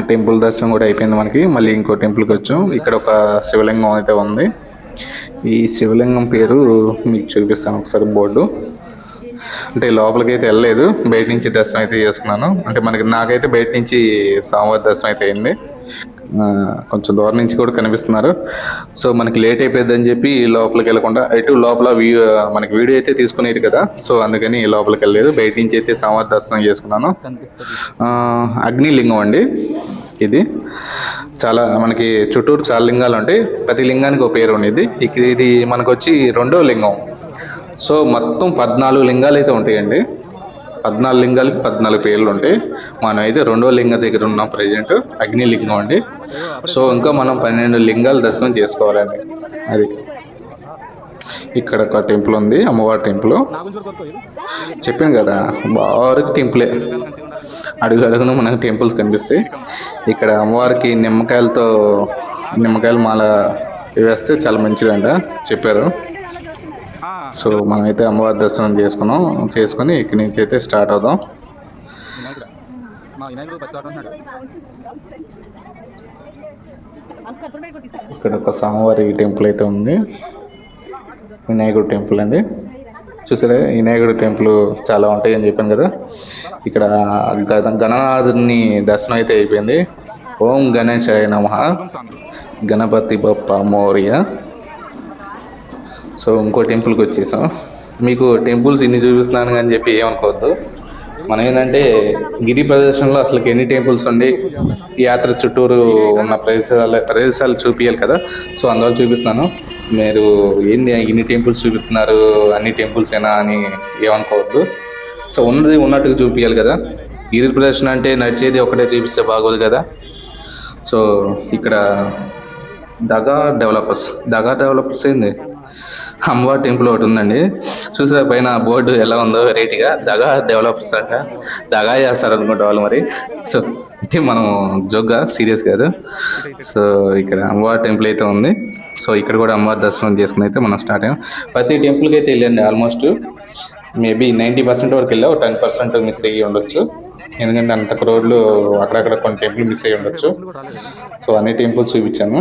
టెంపుల్ దర్శనం కూడా అయిపోయింది మనకి. మళ్ళీ ఇంకో టెంపుల్కి వచ్చాం. ఇక్కడ ఒక శివలింగం అయితే ఉంది. ఈ శివలింగం పేరు మీకు చూపిస్తాను ఒకసారి బోర్డు. అంటే లోపలికి అయితే వెళ్ళలేదు, బయట నుంచి దర్శనం అయితే చేసుకున్నాను. అంటే నాకైతే బయట నుంచి స్వామివారి దర్శనం అయితే అయింది. కొంచెం దూరం నుంచి కూడా కనిపిస్తున్నారు. సో మనకి లేట్ అయిపోయింది అని చెప్పి లోపలికి వెళ్ళకుండా ఇటు లోపల మనకి వీడియో అయితే తీసుకునేది కదా, సో అందుకని లోపలికి వెళ్ళలేదు. బయట నుంచి అయితే స్వామివారి దర్శనం చేసుకున్నాను. అగ్నిలింగం అండి ఇది. చాలా మనకి చుట్టూరు చాలా లింగాలు ఉంటాయి, ప్రతి లింగానికి ఒక పేరు ఉండేది. ఇది మనకు వచ్చి 2వ లింగం. సో మొత్తం 14 లింగాలు అయితే ఉంటాయండి. 14 లింగాలకి 14 పేర్లు ఉంటాయి. మనం అయితే 2వ లింగం దగ్గర ఉన్నాం ప్రజెంట్, అగ్నిలింగం అండి. సో ఇంకా మనం 12 లింగాలు దర్శనం చేసుకోవాలండి. అది ఇక్కడ ఒక టెంపుల్ ఉంది, అమ్మవారి టెంపుల్. చెప్పాను కదా బాగా టెంపులే, అడుగున మనకు టెంపుల్స్ కనిపిస్తాయి. ఇక్కడ అమ్మవారికి నిమ్మకాయల మాల వేస్తే చాలా మంచిదంట చెప్పారు. సో మనమైతే అమ్మవారి దర్శనం చేసుకొని ఇక్కడి నుంచి అయితే స్టార్ట్ అవుదాం. ఇక్కడ ఒక స్వామివారి టెంపుల్ అయితే ఉంది, వినాయకుడు టెంపుల్ అండి. చూసారా, వినాయకుడు టెంపుల్ చాలా ఉంటాయి అని చెప్పాను కదా. ఇక్కడ గణనాథుని దర్శనం అయితే అయిపోయింది. ఓం గణేశాయ నమః, గణపతి బప్ప మోరియా. సో ఇంకో టెంపుల్కి వచ్చేసాం. మీకు టెంపుల్స్ ఇన్ని చూపిస్తున్నాను అని చెప్పి ఏమనుకోవద్దు. మనం ఏంటంటే గిరి ప్రదర్శనలో అసలు ఎన్ని టెంపుల్స్ ఉండి యాత్ర చుట్టూరు ఉన్న ప్రదేశాలు చూపించాలి కదా. సో అందువల్ల చూపిస్తున్నాను. మీరు ఏంది ఇన్ని టెంపుల్స్ చూపిస్తున్నారు, అన్ని టెంపుల్స్ ఏనా అని ఏమనుకోవద్దు. సో ఉన్నట్టుగా చూపించాలి కదా. గిరి ప్రదర్శన అంటే నడిచేది ఒకటే చూపిస్తే బాగోదు కదా. సో ఇక్కడ దగా డెవలపర్స్ ఏంది అమ్మవారి టెంపుల్ ఒకటి ఉందండి. చూసారా పైన బోర్డు ఎలా ఉందో వెరైటీగా, దగా డెవలప్స్ అంట, దగా చేస్తారు అనుకుంటా వాళ్ళు మరి. సో అంటే మనం జోక్గా, సీరియస్ కాదు. సో ఇక్కడ అమ్మవారి టెంపుల్ అయితే ఉంది. సో ఇక్కడ కూడా అమ్మవారి దర్శనం చేసుకుని అయితే మనం స్టార్ట్ అయ్యాం. ప్రతి టెంపుల్కి అయితే వెళ్ళండి ఆల్మోస్ట్. మేబీ 90% వరకు వెళ్ళా, 10% మిస్ అయ్యి ఉండొచ్చు. ఎందుకంటే అంత రోడ్లు అక్కడక్కడ కొన్ని టెంపుల్ మిస్ అయ్యి ఉండొచ్చు. సో అన్ని టెంపుల్స్ చూపించాను.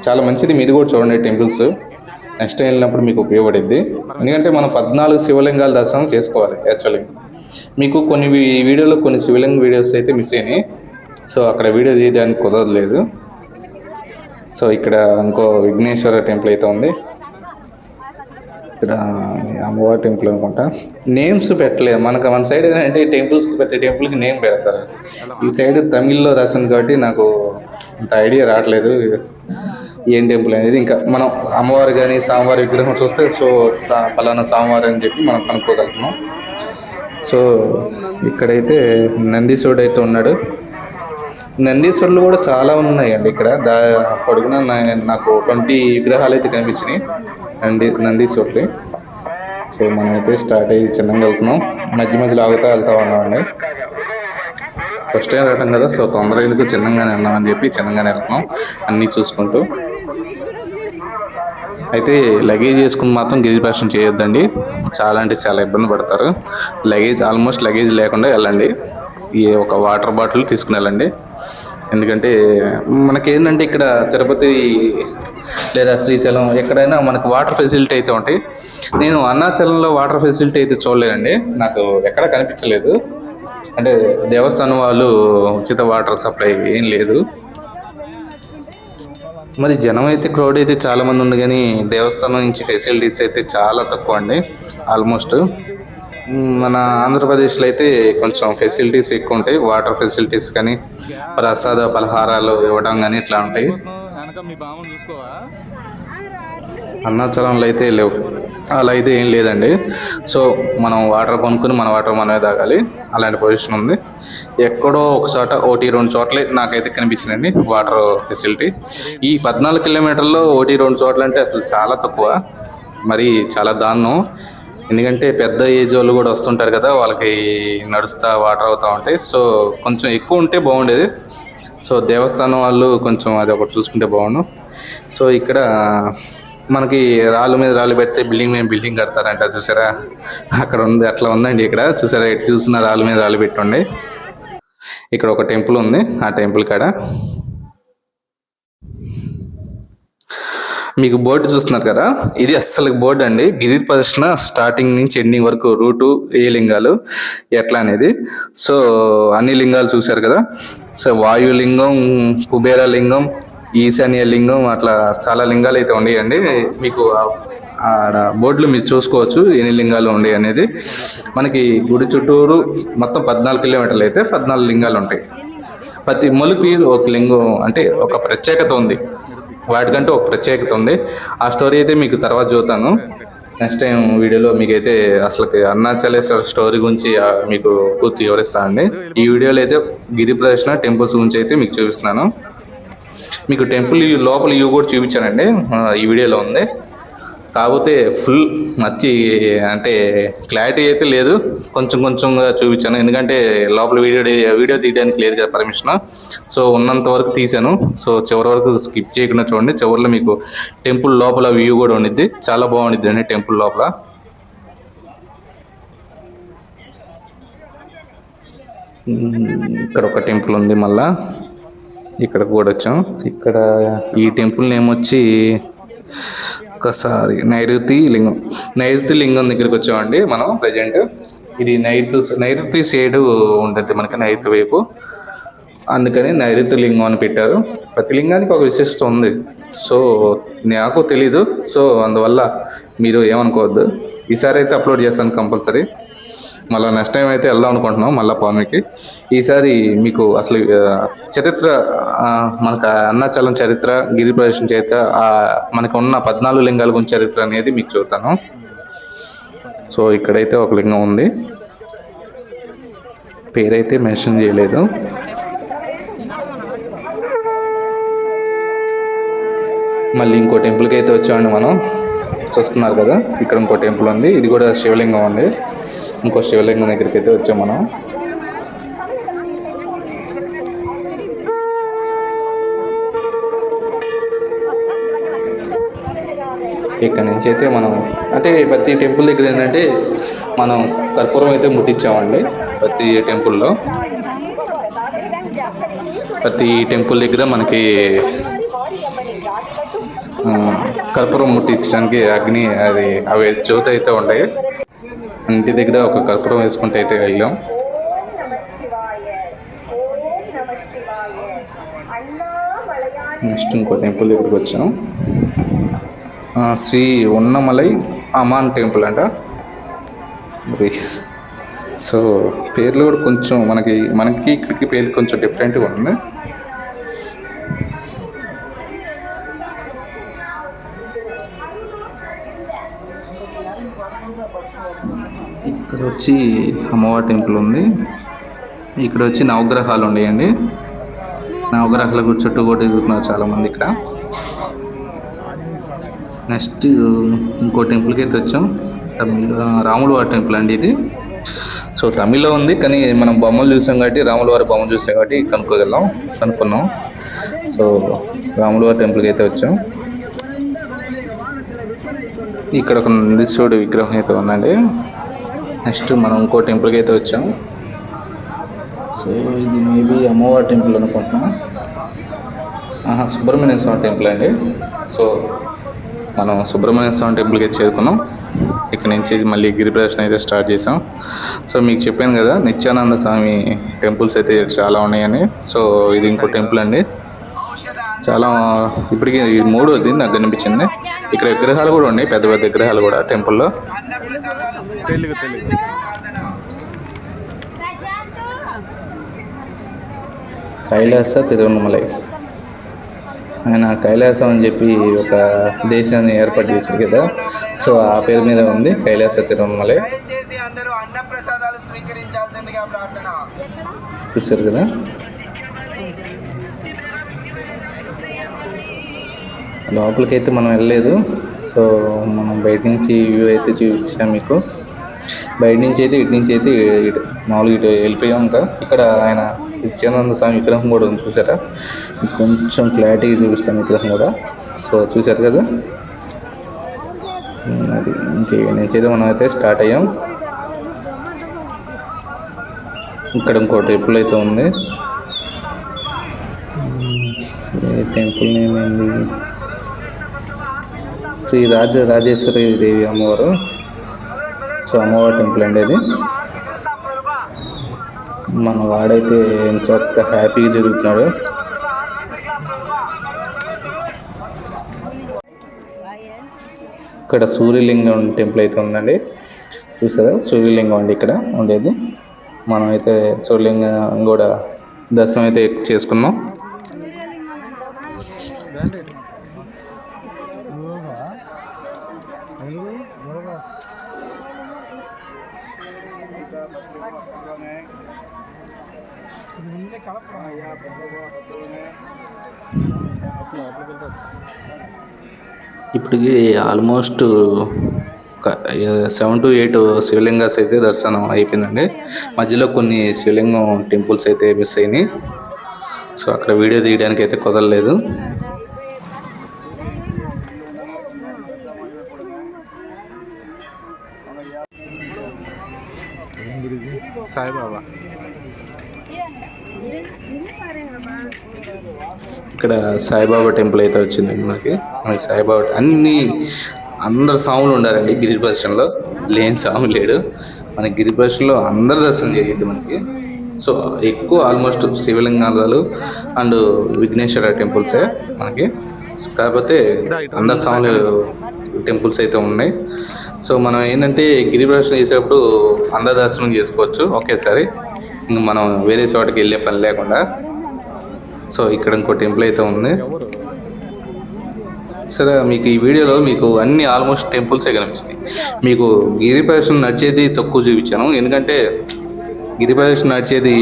చాలా మంచిది, మీరు కూడా చూడండి టెంపుల్స్. నెక్స్ట్ టైం వెళ్ళినప్పుడు మీకు ఉపయోగపడుద్ది. ఎందుకంటే మనం 14 శివలింగాల దర్శనం చేసుకోవాలి యాక్చువల్లీ. మీకు కొన్ని వీడియోలో కొన్ని శివలింగ వీడియోస్ అయితే మిస్ అయినాయి. సో అక్కడ వీడియో తీయడానికి కుదరలేదు. సో ఇక్కడ ఇంకో విఘ్నేశ్వర టెంపుల్ అయితే ఉంది. ఇక్కడ అమ్మవారి టెంపుల్ అనుకుంటా. నేమ్స్ పెట్టలేదు మన సైడ్. ఏంటంటే టెంపుల్స్కి ప్రతి టెంపుల్కి నేమ్ పెడతారు. ఈ సైడ్ తమిళ్లో రాసింది కాబట్టి నాకు అంత ఐడియా రావట్లేదు ఏం టెంపుల్ అనేది. ఇంకా మనం అమ్మవారు కానీ స్వామివారి విగ్రహం చూస్తే సో పలానా స్వామివారు అని చెప్పి మనం కనుక్కోగలుగుతున్నాం. సో ఇక్కడైతే నందీశ్వరుడు అయితే ఉన్నాడు. నందీశ్వరులు కూడా చాలా ఉన్నాయండి ఇక్కడ. పొడుగున నాకు 20 విగ్రహాలు అయితే కనిపించినాయి నందీశ్వరులు. సో మనమైతే స్టార్ట్ అయ్యి చిన్నగా వెళ్తున్నాం. మధ్య మధ్యలో వెళ్తా ఉన్నామండి. ఫస్ట్ టైం రావడం కదా, సో తొందరగా ఎందుకు చిన్నగానే వెళ్దామని చెప్పి చిన్నగానే వెళ్తున్నాం అన్నీ చూసుకుంటూ. అయితే లగేజ్ చేసుకుని మాత్రం గిరిప్రదక్షిణ చేయొద్దండి. చాలా అంటే చాలా ఇబ్బంది పడతారు. ఆల్మోస్ట్ లగేజ్ లేకుండా వెళ్ళండి. ఒక వాటర్ బాటిల్ తీసుకుని వెళ్ళండి. ఎందుకంటే మనకేంటంటే ఇక్కడ తిరుపతి లేదా శ్రీశైలం ఎక్కడైనా మనకు వాటర్ ఫెసిలిటీ అయితే ఉంటాయి. నేను అరుణాచలంలో వాటర్ ఫెసిలిటీ అయితే చూడలేదండి, నాకు ఎక్కడ కనిపించలేదు. అంటే దేవస్థానం వాళ్ళు ఉచిత వాటర్ సప్లై ఏం లేదు. మరి జనం అయితే క్రౌడ్ అయితే చాలామంది ఉంది, కానీ దేవస్థానం నుంచి ఫెసిలిటీస్ అయితే చాలా తక్కువ అండి. ఆల్మోస్ట్ మన ఆంధ్రప్రదేశ్లో అయితే కొంచెం ఫెసిలిటీస్ ఎక్కువ ఉంటాయి. వాటర్ ఫెసిలిటీస్ కానీ ప్రసాద పలహారాలు ఇవ్వడం కానీ ఇట్లా ఉంటాయి. అరుణాచలంలో అయితే లేవు, అలా అయితే ఏం లేదండి. సో మనం వాటర్ కొనుక్కుని మన వాటర్ మనమే తాగాలి, అలాంటి పొజిషన్ ఉంది. ఎక్కడో ఒక చోట 1-2 చోట్లే నాకైతే కనిపిస్తుందండి వాటర్ ఫెసిలిటీ. ఈ 14 కిలోమీటర్లో 1-2 చోట్ల అంటే అసలు చాలా తక్కువ, మరి చాలా దారుణం. ఎందుకంటే పెద్ద ఏజ్ వాళ్ళు కూడా వస్తుంటారు కదా, వాళ్ళకి నడుస్తా వాటర్ అవుతూ ఉంటాయి. సో కొంచెం ఎక్కువ ఉంటే బాగుండేది. సో దేవస్థానం వాళ్ళు కొంచెం అది ఒకటి చూసుకుంటే బాగుండు. సో ఇక్కడ మనకి రాళ్ళ మీద రాళ్ళు పెడితే బిల్డింగ్ మీద బిల్డింగ్ కడతారంట, చూసారా? అక్కడ ఉంది, అట్లా ఉందండి ఇక్కడ. చూసారా, ఎటు చూసిన రాళ్ళ మీద రాళ్ళు పెట్టుండే. ఇక్కడ ఒక టెంపుల్ ఉంది, ఆ టెంపుల్ కాడ మీకు బోర్డు చూస్తున్నారు కదా, ఇది అస్సలు బోర్డు అండి. గిరి ప్రదర్శన స్టార్టింగ్ నుంచి ఎండింగ్ వరకు రూటు, ఏ లింగాలు ఎట్లా అనేది. సో అన్ని లింగాలు చూశారు కదా. సో వాయులింగం, కుబేర లింగం, ఈశాన్య లింగం, అట్లా చాలా లింగాలు అయితే ఉన్నాయండి. మీకు ఆడ బోర్డులు మీరు చూసుకోవచ్చు ఎన్ని లింగాలు ఉన్నాయి అనేది. మనకి గుడి చుట్టూరు మొత్తం 14 కిలోమీటర్లు అయితే 14 లింగాలు ఉంటాయి. ప్రతి మలుపి ఒక లింగం అంటే ఒక ప్రత్యేకత ఉంది, వాటికంటూ ఒక ప్రత్యేకత ఉంది. ఆ స్టోరీ అయితే మీకు తర్వాత చూస్తాను నెక్స్ట్ టైం వీడియోలో. మీకైతే అసలు అరుణాచలేశ్వర స్టోరీ గురించి మీకు పూర్తి వివరిస్తానండి. ఈ వీడియోలో అయితే గిరి ప్రదర్శన టెంపుల్స్ గురించి అయితే మీకు చూపిస్తున్నాను. మీకు టెంపుల్ లోపల ఇవి కూడా చూపించానండి, ఈ వీడియోలో ఉంది. కాకపోతే ఫుల్ నచ్చి అంటే క్లారిటీ అయితే లేదు, కొంచెం కొంచెంగా చూపించాను. ఎందుకంటే లోపల వీడియో తీయడానికి లేదు కదా పర్మిషన్. సో ఉన్నంత వరకు తీశాను. సో చివరి వరకు స్కిప్ చేయకుండా చూడండి. చివరిలో మీకు టెంపుల్ లోపల వ్యూ కూడా ఉండిద్ది, చాలా బాగుండిద్ది అండి టెంపుల్ లోపల. ఇక్కడ ఒక టెంపుల్ ఉంది, మళ్ళా ఇక్కడ కూడా వచ్చాం. ఇక్కడ ఈ టెంపుల్ నేమ్ వచ్చి ఒకసారి నైరుతి లింగం దగ్గరికి వచ్చామండి మనం ప్రజెంట్. ఇది నైరుతి సైడ్ ఉంటుంది మనకి, నైరుతి వైపు, అందుకని నైరుతి లింగం అని పెట్టారు. ప్రతి లింగానికి ఒక విశిష్టత ఉంది. సో నాకు తెలీదు, సో అందువల్ల మీరు ఏమనుకోవద్దు. ఈసారి అయితే అప్లోడ్ చేస్తాను కంపల్సరీ. మళ్ళీ నెక్స్ట్ టైం అయితే వెళ్దాం అనుకుంటున్నాం మళ్ళీ పౌర్ణమికి. ఈసారి మీకు అసలు చరిత్ర, మనకు అరుణాచలం చరిత్ర, గిరి ప్రదర్శన చరిత్ర, మనకు ఉన్న 14 లింగాల గురించి చరిత్ర అనేది మీకు చూస్తాను. సో ఇక్కడైతే ఒక లింగం ఉంది, పేరైతే మెన్షన్ చేయలేదు. మళ్ళీ ఇంకో టెంపుల్కి అయితే వచ్చామండి మనం. చూస్తున్నారు కదా, ఇక్కడ ఇంకో టెంపుల్ ఉంది, ఇది కూడా శివలింగం ఉంది. ఇంకో శివలింగం దగ్గరికి అయితే వచ్చాం మనం. ఇక్కడ నుంచి అయితే మనం అంటే ప్రతి టెంపుల్ దగ్గర ఏంటంటే మనం కర్పూరం అయితే ముట్టించామండి. ప్రతి టెంపుల్లో ప్రతి టెంపుల్ దగ్గర మనకి కర్పూరం ముట్టించడానికి అగ్ని అవి జ్యోతి అయితే ఉంటాయి. ఇంటి దగ్గర ఒక కర్పూరం వేసుకుంటే అయితే వెళ్ళాం. నెక్స్ట్ ఇంకో టెంపుల్ దగ్గరికి వచ్చాం. శ్రీ ఉన్నమలై అమాన్ టెంపుల్ అంట. సో పేర్లు కూడా కొంచెం మనకి ఇక్కడికి పేర్లు కొంచెం డిఫరెంట్గా ఉంది. ఇక్కడ వచ్చి అమ్మవారి టెంపుల్ ఉంది. ఇక్కడ వచ్చి నవగ్రహాలు ఉన్నాయండి. నవగ్రహాలకు చుట్టూ కూడా తిరుగుతున్నారు చాలామంది ఇక్కడ. నెక్స్ట్ ఇంకో టెంపుల్కి అయితే వచ్చాం. రాముల వారి టెంపుల్ అండి ఇది. సో తమిళ్లో ఉంది, కానీ మనం బొమ్మలు చూసాం కాబట్టి, రాముల వారి బొమ్మలు చూసాం కాబట్టి కనుక్కున్నాం. సో రాముల వారి టెంపుల్కి అయితే వచ్చాం. ఇక్కడ ఒక నందీశ్వరుడు విగ్రహం అయితే ఉందండి. నెక్స్ట్ మనం ఇంకో టెంపుల్కి అయితే వచ్చాం. సో ఇది మేబీ అమ్మవారి టెంపుల్ అనుకుంటున్నా. సుబ్రహ్మణ్య స్వామి టెంపుల్ అండి. సో మనం సుబ్రహ్మణ్య స్వామి టెంపుల్కి అయితే చేరుకున్నాం. ఇక్కడ నుంచి మళ్ళీ గిరి ప్రదర్శన అయితే స్టార్ట్ చేసాం. సో మీకు చెప్పాను కదా, నిత్యానంద స్వామి టెంపుల్స్ అయితే చాలా ఉన్నాయని. సో ఇది ఇంకో టెంపుల్ అండి. చాలా ఇప్పటికీ ఇది మూడోది నాకు కనిపించింది. ఇక్కడ విగ్రహాలు కూడా ఉన్నాయి, పెద్ద పెద్ద విగ్రహాలు కూడా టెంపుల్లో. కైలాస తిరువన్నమలై, ఆయన కైలాసం అని చెప్పి ఒక దేశాన్ని ఏర్పాటు చేశారు కదా. సో ఆ పేరు మీద ఉంది కైలాస తిరువన్నమలై. చూసారు కదా. లోపలికైతే మనం వెళ్ళలేదు. సో మనం బయట నుంచి వ్యూ అయితే చూపించాం మీకు. బయట నుంచి అయితే ఇటు నుంచి అయితే మామూలుగా ఇటు వెళ్ళిపోయాం. ఇంకా ఇక్కడ ఆయన నిత్యానంద స్వామి విగ్రహం కూడా ఉంది, చూసారా. కొంచెం క్లారిటీగా చూపిస్తాను విగ్రహం కూడా. సో చూసారు కదా. అది నుంచి అయితే మనం అయితే స్టార్ట్ అయ్యాం. ఇక్కడ ఇంకో టెంపుల్ అయితే ఉంది. టెంపుల్ నేమ్ ఏంది? శ్రీ రాజరాజేశ్వరి దేవి అమ్మవారు. సో అమ్మవారి టెంపుల్ అండి అది. మన వాడైతే చక్కగా హ్యాపీగా తిరుగుతున్నాడు. ఇక్కడ సూర్యలింగం టెంపుల్ అయితే ఉందండి. చూసారా, సూర్యలింగం అండి ఇక్కడ ఉండేది. మనం అయితే సూర్యలింగం కూడా దర్శనం అయితే చేసుకున్నాం. ఇప్పటికి ఆల్మోస్ట్ 7 to 8 శివలింగాస్ అయితే దర్శనం అయిపోయిందండి. మధ్యలో కొన్ని శివలింగం టెంపుల్స్ అయితే మిస్ అయినాయి. సో అక్కడ వీడియో తీయడానికి అయితే కుదరలేదు. సాయిబాబా ఇక్కడ సాయిబాబా టెంపుల్ అయితే వచ్చిందండి మనకి సాయిబాబా అందరు స్వాములు ఉండాలండి గిరి ప్రదర్శనలో. లేని స్వామి లేడు మనకి గిరి ప్రదర్శనలో. అందరు దర్శనం జరిగింది మనకి. సో ఎక్కువ ఆల్మోస్ట్ శివలింగాలు అండ్ విఘ్నేశ్వర టెంపుల్సే మనకి. కాకపోతే అందరు స్వాములు టెంపుల్స్ అయితే ఉన్నాయి. సో మనం ఏంటంటే గిరి ప్రదర్శన చేసేటప్పుడు అందరు దర్శనం చేసుకోవచ్చు ఒకేసారి. ఇంక మనం వేరే చోటకి వెళ్ళే పని లేకుండా. సో ఇక్కడ ఇంకో టెంపుల్ అయితే ఉంది. సరే, మీకు ఈ వీడియోలో మీకు అన్ని ఆల్మోస్ట్ టెంపుల్సే కనిపిస్తాయి. మీకు గిరి ప్రదర్శన నచ్చేది తక్కువ చూపించాను, ఎందుకంటే గిరి ప్రదక్షిణ నడిచేది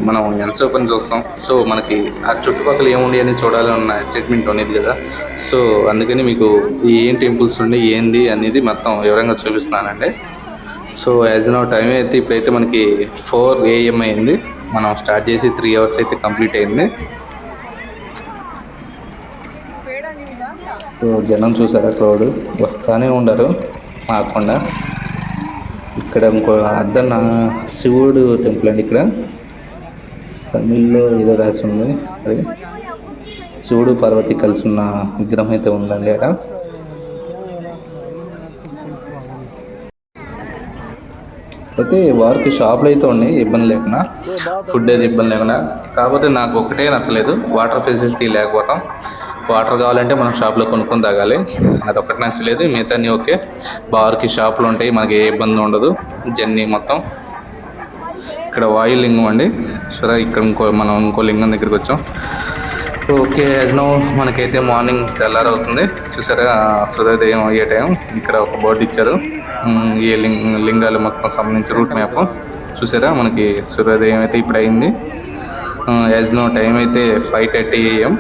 మనం ఎంతసేపు అని చూస్తాం. సో మనకి ఆ చుట్టుపక్కల ఏముండి అని చూడాలన్న ఎక్సైట్మెంట్ అనేది కదా. సో అందుకని మీకు ఏం టెంపుల్స్ ఉండి ఏంది అనేది మొత్తం వివరంగా చూపిస్తున్నానండి. సో యాజ్ నో టైం అయితే ఇప్పుడైతే మనకి 4 AM అయింది. మనం స్టార్ట్ చేసి 3 hours అయితే కంప్లీట్ అయింది. సో జనం చూసారా, క్రౌడ్ వస్తానే ఉండరు ఆగకుండా. ఇక్కడ ఇంకో అద్దన్న శివుడు టెంపుల్ అండి. ఇక్కడ తమిళ్లో ఏదో రాసి ఉంది. అది శివుడు పార్వతి కలిసి ఉన్న విగ్రహం అయితే ఉందండి అక్కడ. అయితే వారికి షాపులు అయితే ఉన్నాయి ఇబ్బంది లేకుండా, ఫుడ్ అయితే ఇబ్బంది లేకుండా. కాకపోతే నాకు ఒకటే నచ్చలేదు, వాటర్ ఫెసిలిటీ లేకపోవటం. వాటర్ కావాలంటే మనం షాప్లో కొనుక్కొని తాగాలి, అదొక్కటి నచ్చలేదు. మిగతా ఓకే. బార్కి షాపులు ఉంటాయి, మనకి ఏ ఇబ్బంది ఉండదు జర్నీ మొత్తం. ఇక్కడ వాయు లింగం అండి. సరే ఇక్కడ మనం ఇంకో లింగం దగ్గరికి వచ్చాం. ఓకే, యాజ్ నో మనకైతే మార్నింగ్ తెల్లారవుతుంది. చూసారా సూర్యోదయం అయ్యే టైం. ఇక్కడ ఒక బోర్డు ఇచ్చారు, ఈ లింగాలు మొత్తం సంబంధించి రూట్ మ్యాప్. చూసారా మనకి సూర్యోదయం అయితే ఇప్పుడు అయింది. యాజ్ నో టైం అయితే 5:30 AM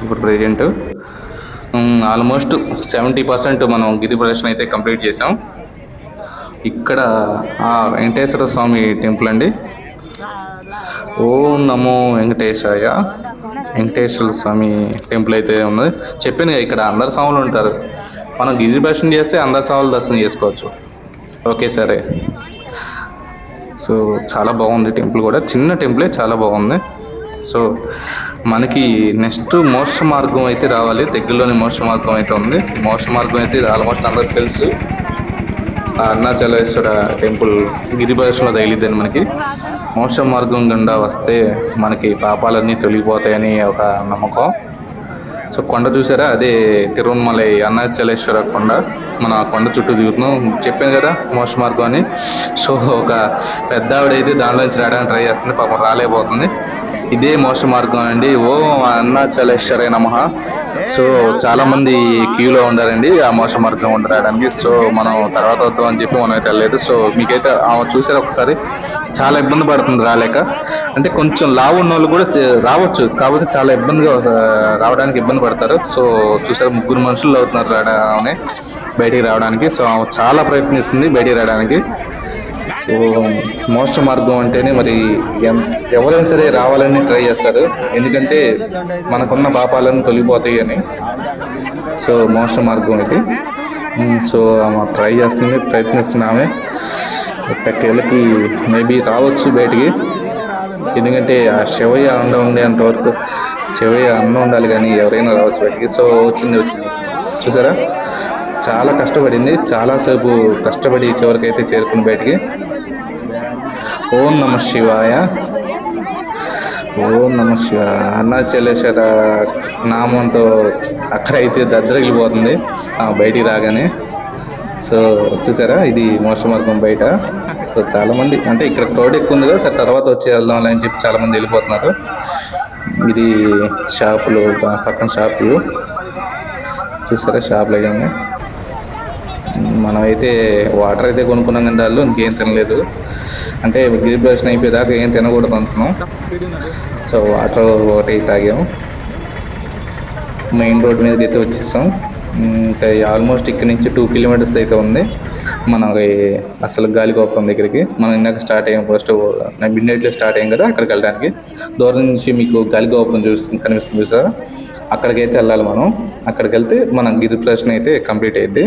ఇప్పుడు ప్రెజెంట్. ఆల్మోస్ట్ 70% మనం గిరి ప్రదర్శన అయితే కంప్లీట్ చేసాం. ఇక్కడ వెంకటేశ్వర స్వామి టెంపుల్ అండి. ఓం నమో వెంకటేశాయ. వెంకటేశ్వర స్వామి టెంపుల్ అయితే ఉన్నది. చెప్పాను ఇక్కడ అందరు స్వాములు ఉంటారు. మనం గిరి ప్రదర్శన చేస్తే అందరు స్వాములు దర్శనం చేసుకోవచ్చు. ఓకే సరే. సో చాలా బాగుంది టెంపుల్ కూడా, చిన్న టెంపులే చాలా బాగుంది. సో మనకి నెక్స్ట్ మోక్ష మార్గం అయితే రావాలి. దగ్గరలోని మోక్ష మార్గం అయితే ఉంది. మోక్ష మార్గం అయితే ఆల్మోస్ట్ అందరికి తెలుసు. అరుణాచలేశ్వర టెంపుల్ గిరి ప్రదర్శనలో తగిలిద్దని మనకి. మోక్ష మార్గం గుండా వస్తే మనకి పాపాలన్నీ తొలగిపోతాయని ఒక నమ్మకం. సో కొండ చూసారా, అదే తిరుమలై అరుణాచలేశ్వర కొండ. మన కొండ చుట్టూ దిగుతున్నాం. చెప్పాను కదా మోక్ష మార్గం అని. సో ఒక పెద్ద ఆవిడైతే దానిలో నుంచి రావడానికి ట్రై చేస్తుంది, పాపం రాలేకపోతుంది. ఇదే మోక్ష మార్గం అండి. ఓం అరుణాచలేశ్వర నమః. సో చాలా మంది క్యూలో ఉండారండి ఆ మోక్ష మార్గం ఉండడానికి. సో మనం తర్వాత వద్దాం అని చెప్పి మనం అయితే వెళ్ళలేదు. సో మీకైతే చూసారు ఒకసారి, చాలా ఇబ్బంది పడుతుంది రాలేక. అంటే కొంచెం లావు ఉన్న వాళ్ళు కూడా రావచ్చు, కాకపోతే చాలా ఇబ్బందిగా రావడానికి ఇబ్బంది పడతారు. సో చూసారు 3 మనుషులు అవుతున్నారు రావడానికి, బయటికి రావడానికి. సో చాలా ప్రయత్నిస్తుంది బయటికి రావడానికి. మోక్ష మార్గం అంటేనే మరి ఎవరైనా సరే రావాలని ట్రై చేస్తారు, ఎందుకంటే మనకున్న పాపాలను తొలగిపోతాయి అని. సో మోక్ష మార్గం అయితే సో ట్రై చేస్తుంది, ప్రయత్నిస్తున్నామే. ఎట్టకేళ్ళకి మేబీ రావచ్చు బయటికి, ఎందుకంటే ఆ శివయ్య అండ ఉండేంతవరకు శివయ్య అన్న ఉండాలి కానీ ఎవరైనా రావచ్చు బయటికి. సో వచ్చింది. చూసారా చాలా కష్టపడింది, చాలాసేపు కష్టపడి చివరికైతే చేరుకుని బయటికి. ఓం నమ శివాయ. ఓం నమ శివాయ. అరుణాచలేశ్వర నామంతో అక్కడైతే దద్దరిల్లిపోతుంది బయటికి రాగానే. సో చూసారా ఇది మోక్ష మార్గం బయట. సో చాలామంది అంటే ఇక్కడ క్రౌడ్ ఎక్కువ ఉంది కదా, సరే తర్వాత వచ్చి వెళ్దాం అని చెప్పి చాలామంది వెళ్ళిపోతున్నారు. ఇది షాపులు, పక్కన షాపులు చూసారా, షాపులు అయ్యాము. మనమైతే వాటర్ అయితే కొనుక్కున్నాం కానీ వాళ్ళు ఇంకేం తినలేదు. అంటే గిరి ప్రదర్శన అయిపోయేదాకా ఏం తినకూడదు అనుకున్నాం. సో వాటర్ ఒకటి తాగాము. మెయిన్ రోడ్ మీదకి అయితే వచ్చేసాం. ఇంకా ఆల్మోస్ట్ ఇక్కడ నుంచి 2 kilometers అయితే ఉంది మనకి అసలు గాలిగోపురం దగ్గరికి. మనం ఇందాక స్టార్ట్ అయ్యాం, ఫస్ట్ మిడ్నైట్లో స్టార్ట్ అయ్యాం కదా, అక్కడికి వెళ్ళడానికి. దూరం నుంచి మీకు గాలిగోపురం కనిపిస్తుంది సార్, అక్కడికైతే వెళ్ళాలి మనం. అక్కడికి వెళ్తే మన గిరి ప్రదర్శన అయితే కంప్లీట్ అయ్యింది.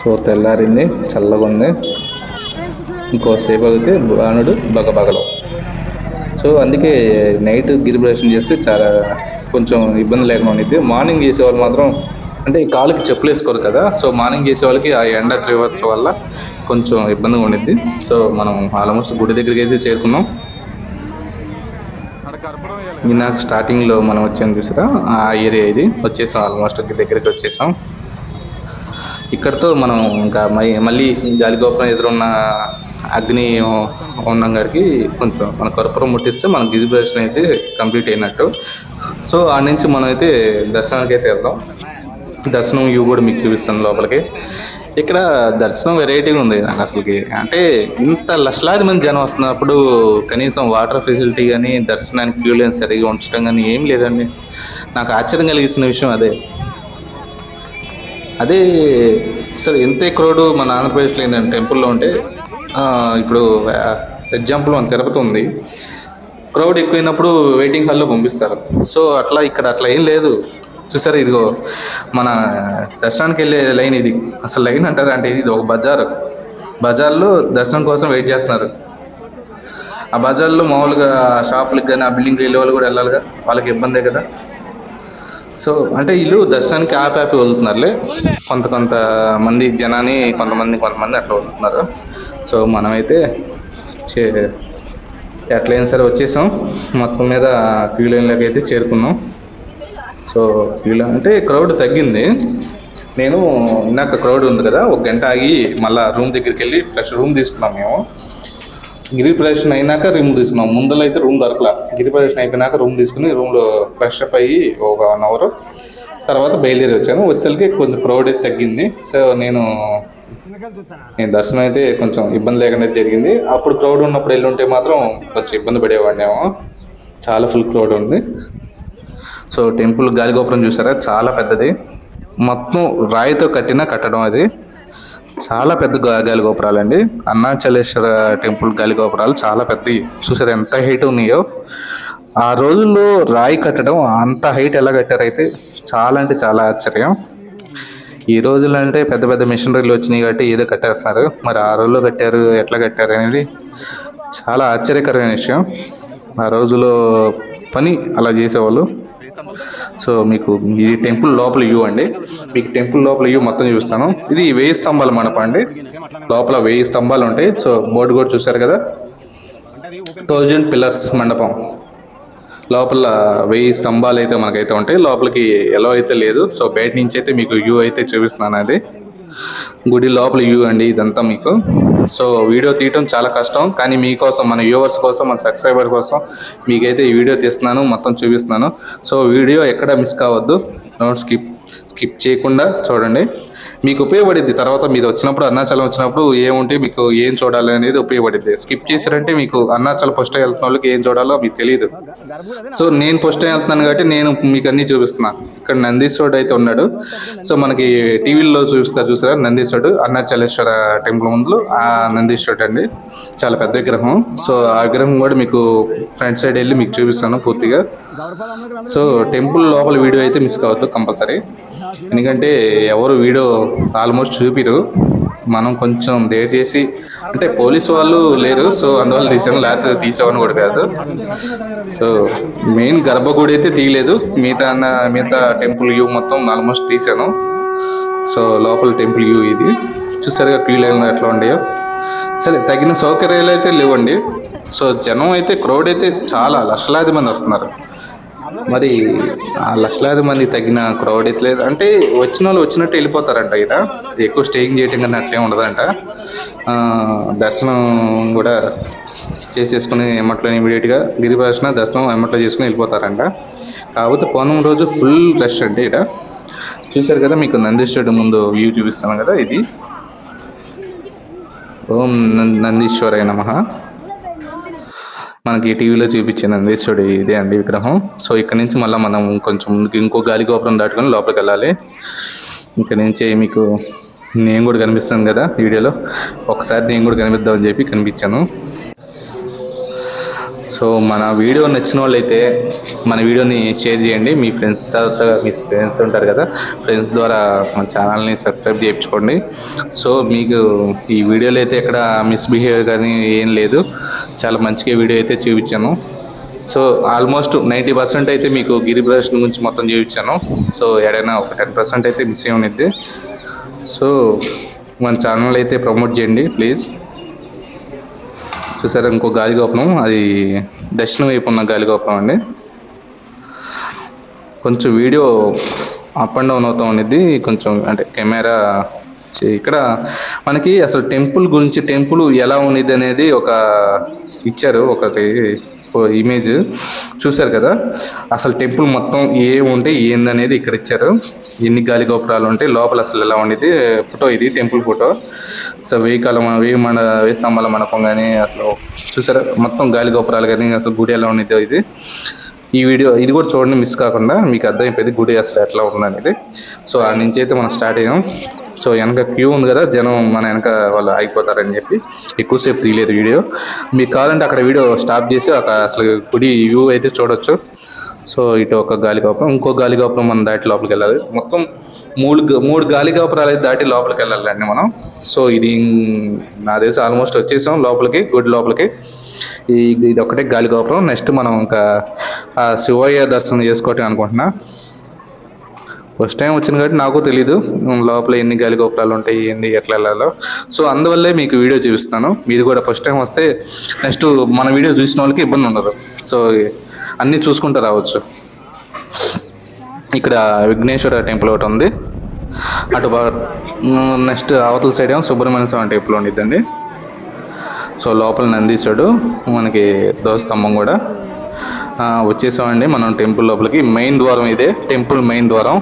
సో తెల్లారింది, చల్లగా ఉంది. ఇంకోసేపు అయితే బాణుడు బగబగలం. సో అందుకే నైట్ గిరి ప్రదర్శన చేస్తే చాలా కొంచెం ఇబ్బంది లేకుండా ఉండిద్ది. మార్నింగ్ చేసేవాళ్ళు మాత్రం అంటే ఈ కాలుకి చెప్పులు వేసుకోరు కదా, సో మార్నింగ్ చేసే వాళ్ళకి ఆ ఎండ తీవ్రత వల్ల కొంచెం ఇబ్బందిగా ఉండిద్ది. సో మనం ఆల్మోస్ట్ గుడి దగ్గరికి అయితే చేరుకున్నాం. నాకు స్టార్టింగ్లో మనం వచ్చాం చూసారా, ఆ ఏరియా ఇది వచ్చేసాం, ఆల్మోస్ట్ దగ్గరికి వచ్చేసాం. ఇక్కడతో మనం ఇంకా మళ్ళీ గాలిగోపురం ఎదురున్న అగ్ని హోమం గారికి కొంచెం మన కర్పూరం ముట్టిస్తే మన గిరి ప్రదర్శన అయితే కంప్లీట్ అయినట్టు. సో ఆ నుంచి మనం అయితే దర్శనానికి అయితే వెళ్దాం. దర్శనం వ్యూ కూడా మీకు చూపిస్తాను లోపలికి. ఇక్కడ దర్శనం వెరైటీగా ఉంది నాకు అసలుకి. అంటే ఇంత లక్షలాది మంది జనం వస్తున్నప్పుడు కనీసం వాటర్ ఫెసిలిటీ కానీ దర్శనానికి క్యూ లైన్ సరిగా ఉంచడం కానీ ఏం లేదండి. నాకు ఆశ్చర్యం కలిగించిన విషయం అదే. అదే సరే ఎంతే క్రౌడ్ మన ఆంధ్రప్రదేశ్లో ఏంటంటే టెంపుల్లో ఉంటే ఇప్పుడు ఎగ్జాంపుల్ మన తిరుపతి ఉంది, క్రౌడ్ ఎక్కువైనప్పుడు వెయిటింగ్ హాల్లో పంపిస్తారు. సో అట్లా ఇక్కడ అట్లా ఏం లేదు. చూసారా, ఇదిగో మన దర్శనానికి వెళ్ళే లైన్ ఇది. అసలు లైన్ అంటారు అంటే ఇది ఒక బజార్లో దర్శనం కోసం వెయిట్ చేస్తున్నారు. ఆ బజార్లో మామూలుగా షాపులకు కానీ ఆ బిల్డింగ్కి వెళ్ళే వాళ్ళు కూడా వెళ్ళాలిగా, వాళ్ళకి ఇబ్బందే కదా. సో అంటే వీళ్ళు దర్శనానికి ఆపి వెళ్తున్నారులే, కొంత మంది జనాన్ని కొంతమంది అట్లా వెళ్తున్నారు. సో మనమైతే ఎట్లయినా సరే వచ్చేసాం, మొత్తం మీద క్యూ లైన్లోకి అయితే చేరుకున్నాం. సో క్యూ అంటే క్రౌడ్ తగ్గింది. నేను ఇందాక క్రౌడ్ ఉంది కదా, ఒక గంట ఆగి మళ్ళీ రూమ్ దగ్గరికి వెళ్ళి ఫ్రెష్ రూమ్ తీసుకున్నాం. మేము గిరి ప్రదర్శన అయినాక రూమ్ తీసుకున్నాం. ముందర అయితే రూమ్ దొరకలా. గిరి ప్రదర్శన అయిపోయినాక రూమ్ తీసుకుని రూమ్లో ఫ్రెష్ అప్ అయ్యి ఒక 1 అవర్ తర్వాత బయలుదేరి వచ్చాను. వచ్చేసరికి కొంచెం క్రౌడ్ అయితే తగ్గింది. సో నేను దర్శనం అయితే కొంచెం ఇబ్బంది లేకుండా జరిగింది. అప్పుడు క్రౌడ్ ఉన్నప్పుడు వెళ్ళి ఉంటే మాత్రం కొంచెం ఇబ్బంది పడేవాడినేమో. చాలా ఫుల్ క్రౌడ్ ఉంది. సో టెంపుల్ గాలిగోపురం చూసారా, చాలా పెద్దది. మొత్తం రాయితో కట్టడం అది. చాలా పెద్ద గాలిగోపురాలండి. అరుణాచలేశ్వర టెంపుల్ గాలిగోపురాలు చాలా పెద్దవి. చూసారు ఎంత హైట్ ఉన్నాయో. ఆ రోజుల్లో రాయి కట్టడం అంత హైట్ ఎలా కట్టారైతే చాలా అంటే చాలా ఆశ్చర్యం. ఈ రోజుల్లో అంటే పెద్ద పెద్ద మిషనరీలు వచ్చినాయి కాబట్టి ఏదో కట్టేస్తున్నారు. మరి ఆ రోజుల్లో ఎట్లా కట్టారు అనేది చాలా ఆశ్చర్యకరమైన విషయం. ఆ రోజులో పని అలా చేసేవాళ్ళు. సో మీకు ఇది టెంపుల్ లోపల వ్యూ అండి. మీకు టెంపుల్ లోపల వ్యూ మొత్తం చూపిస్తాను. ఇది 1000 స్తంభాల మండపం అండి. లోపల 1000 స్తంభాలు ఉంటాయి. సో బోర్డు కూడా చూసారు కదా, 1000 పిల్లర్స్ మండపం. లోపల 1000 స్తంభాలు అయితే మనకైతే ఉంటాయి. లోపలికి ఎలా అయితే లేదు. సో బయట నుంచి అయితే మీకు వ్యూ అయితే చూపిస్తున్నాను. అది గుడి లోపల వ్యూ అండి ఇదంతా మీకు. సో వీడియో తీయటం చాలా కష్టం, కానీ మీకోసం, మన వ్యూవర్స్ కోసం, మన సబ్స్క్రైబర్ కోసం మీకైతే ఈ వీడియో తీస్తున్నాను, మొత్తం చూపిస్తున్నాను. సో వీడియో ఎక్కడ మిస్ కావద్దు, స్కిప్ చేయకుండా చూడండి. మీకు ఉపయోగపడిద్ది. తర్వాత మీరు వచ్చినప్పుడు, అరుణాచలం వచ్చినప్పుడు ఏముంటే మీకు ఏం చూడాలి అనేది ఉపయోగపడిద్ది. స్కిప్ చేశారంటే మీకు అరుణాచలం ఫస్ట్ టైం వెళ్తున్న వాళ్ళకి ఏం చూడాలో మీకు తెలియదు. సో నేను ఫస్ట్ టైం వెళ్తున్నాను కాబట్టి నేను మీకు అన్నీ చూపిస్తున్నాను. ఇక్కడ నందీశ్వరుడు అయితే ఉన్నాడు. సో మనకి టీవీలో చూపిస్తారు చూసారా, నందీశ్వరుడు అరుణాచలేశ్వర టెంపుల్ ముందు ఆ నందీశ్వరుడు అండి, చాలా పెద్ద విగ్రహం. సో ఆ విగ్రహం కూడా మీకు ఫ్రంట్ సైడ్ వెళ్ళి మీకు చూపిస్తాను పూర్తిగా. సో టెంపుల్ లోపల వీడియో అయితే మిస్ కావద్దు కంపల్సరీ, ఎందుకంటే ఎవరు వీడియో ఆల్మోస్ట్ చూపిరు. మనం కొంచెం డేర్ చేసి, అంటే పోలీసు వాళ్ళు లేరు సో అందువల్ల తీసాను, లేకపోతే తీసేవాడిని కూడా కాదు. సో మెయిన్ గర్భగుడి అయితే తీయలేదు, మిగతా టెంపుల్ వ్యూ మొత్తం ఆల్మోస్ట్ తీసాను. సో లోపల టెంపుల్ వ్యూ ఇది చూసారుగా, క్యూ లైన్లో ఎట్లా ఉండేయో. సరే, తగిన సౌకర్యాలు అయితే లేవండి. సో జనం అయితే, క్రౌడ్ అయితే చాలా లక్షలాది మంది వస్తున్నారు. మరి ఆ లక్షలాది మంది తగిన క్రౌడ్ అయితే లేదు. అంటే వచ్చిన వాళ్ళు వచ్చినట్టు వెళ్ళిపోతారంట. ఇక్కడ ఎక్కువ స్టేయింగ్ చేయటం కానీ అట్లే ఉండదంట. దర్శనం కూడా చేసేసుకుని ఎమ్మట్లో ఇమీడియట్గా గిరి ప్రదర్శన దర్శనం ఎమ్మట్లో చేసుకుని వెళ్ళిపోతారంట. కాకపోతే పౌర్ణమి రోజు ఫుల్ రష్ అంటే ఇక్కడ చూశారు కదా, మీకు నందీశ్వరుడు ముందు వ్యూ చూపిస్తాను కదా, ఇది ఓం నందీశ్వరాయ నమః. మనకి టీవీలో చూపించే నందీశ్వరుడు ఇదే అండి విగ్రహం. సో ఇక్కడ నుంచి మళ్ళీ మనం కొంచెం ముందుకు ఇంకో గాలిగోపురం దాటుకొని లోపలికి వెళ్ళాలి. ఇక్కడ నుంచి మీకు నేను కూడా కనిపిస్తాను కదా వీడియోలో, ఒకసారి నేను కూడా కనిపిద్దామని చెప్పి కనిపించాను. సో మన వీడియో నచ్చిన వాళ్ళు అయితే మన వీడియోని షేర్ చేయండి. మీ ఫ్రెండ్స్ ఉంటారు కదా, ఫ్రెండ్స్ ద్వారా మన ఛానల్ని సబ్స్క్రైబ్ చేయించుకోండి. సో మీకు ఈ వీడియోలో అయితే ఎక్కడ మిస్బిహేవియర్ కానీ ఏం లేదు, చాలా మంచిగా వీడియో అయితే చూపించాను. సో ఆల్మోస్ట్ 90% అయితే మీకు గిరి ప్రదర్శన గురించి మొత్తం చూపించాను. సో ఏదైనా ఒక 10% అయితే మిస్ అయి ఉన్నది. సో మన ఛానల్ అయితే ప్రమోట్ చేయండి ప్లీజ్. చూసారా, ఇంకో గాలిగోపురం, అది దక్షిణం వైపు ఉన్న గాలిగోపురం అండి. కొంచెం వీడియో అప్ అండ్ డౌన్ అవుతూ ఉన్నది కొంచెం, అంటే కెమెరా. ఇక్కడ మనకి అసలు టెంపుల్ గురించి, టెంపుల్ ఎలా ఉన్నది అనేది ఒక ఇచ్చారు, ఒకటి ఇమేజ్ చూశారు కదా. అసలు టెంపుల్ మొత్తం ఏముంటే ఏందనేది ఇక్కడ ఇచ్చారు. ఎన్ని గాలి గోపురాలు ఉంటాయి లోపల అసలు ఎలా ఉండేది ఫోటో, ఇది టెంపుల్ ఫోటో. సో వెయ్యి స్తంభాల మండపం కానీ అసలు చూసారా మొత్తం గాలి గోపురాలు కానీ అసలు గుడి ఎలా ఉండేదో ఇది. ఈ వీడియో ఇది కూడా చూడండి మిస్ కాకుండా, మీకు అర్థమైపోయింది గుడి అసలు ఎట్లా ఉందనేది. సో ఆ నుంచి అయితే మనం స్టార్ట్ అయ్యాం. సో వెనక క్యూ ఉంది కదా, జనం మన వెనక వాళ్ళు ఆగిపోతారని చెప్పి ఎక్కువసేపు తీయలేదు వీడియో. మీకు కావాలంటే అక్కడ వీడియో స్టాప్ చేసి అసలు గుడి వ్యూ అయితే చూడొచ్చు. సో ఇటు ఒక గాలి గోపురం, ఇంకో గాలి గోపురం మనం దాటి లోపలికి వెళ్ళాలి. మొత్తం మూడు గాలి గోపురాలు అయితే దాటి లోపలికి వెళ్ళాలండి మనం. సో ఇది నా దేశం ఆల్మోస్ట్ వచ్చేసాం లోపలికి, గుడి లోపలికి. ఇది ఒకటే గాలి గోపురం. నెక్స్ట్ మనం ఇంకా శివయ్య దర్శనం చేసుకోవటం అనుకుంటున్నా. ఫస్ట్ టైం వచ్చింది కాబట్టి నాకు తెలీదు లోపల ఎన్ని గాలి గోపురాలు ఉంటాయి, ఏంది, ఎట్లా వెళ్ళాలో. సో అందువల్లే మీకు వీడియో చూపిస్తాను. మీరు కూడా ఫస్ట్ టైం వస్తే నెక్స్ట్ మన వీడియో చూసిన వాళ్ళకి ఇబ్బంది ఉండదు. సో అన్నీ చూసుకుంటూ రావచ్చు. ఇక్కడ విఘ్నేశ్వర టెంపుల్ ఒకటి ఉంది. అటు నెక్స్ట్ అవతల సైడ్ ఏమో సుబ్రహ్మణ్య స్వామి టెంపుల్ ఉండిద్దండి. సో లోపల నందీశ్వరుడు, మనకి ధ్వజస్తంభం కూడా. వచ్చేసామండి మనం టెంపుల్ లోపలికి. మెయిన్ ద్వారం ఇదే, టెంపుల్ మెయిన్ ద్వారం.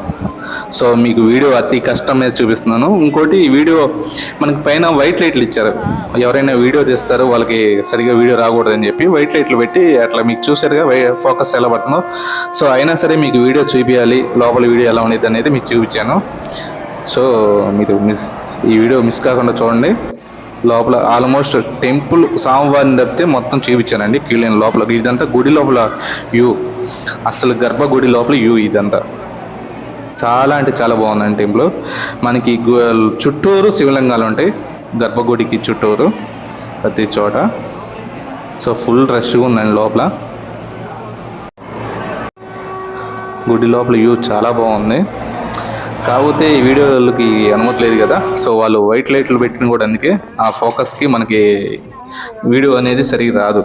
సో మీకు వీడియో అతి కష్టం మీద చూపిస్తున్నాను. ఇంకోటి ఈ వీడియో మనకి పైన వైట్ లైట్లు ఇచ్చారు. ఎవరైనా వీడియో తీస్తారు వాళ్ళకి సరిగా వీడియో రాకూడదని చెప్పి వైట్ లైట్లు పెట్టి అట్లా మీకు చూసారుగా ఫోకస్ ఎలా పడుతుందో. సో అయినా సరే మీకు వీడియో చూపించాలి, లోపల వీడియో ఎలా ఉండేది అనేది మీకు చూపించాను. సో మీరు ఈ వీడియో మిస్ కాకుండా చూడండి. లోపల ఆల్మోస్ట్ టెంపుల్ స్వామివారిని తప్పితే మొత్తం చూపించానండి క్యూలైన్ లోపల. ఇదంతా గుడి లోపల వ్యూ, అసలు గర్భగుడి లోపల వ్యూ ఇదంతా. చాలా అంటే చాలా బాగుందండి టెంపుల్. మనకి చుట్టూరు శివలింగాలు ఉంటాయి గర్భగుడికి చుట్టూరు ప్రతి చోట. సో ఫుల్ రష్గా ఉందండి లోపల. గుడి లోపల వ్యూ చాలా బాగుంది. కాకపోతే ఈ వీడియోలకి అనుమతి లేదు కదా. సో వాళ్ళు వైట్ లైట్లు పెట్టిన కూడా అందుకే ఆ ఫోకస్కి మనకి వీడియో అనేది సరిగ్గా రాదు.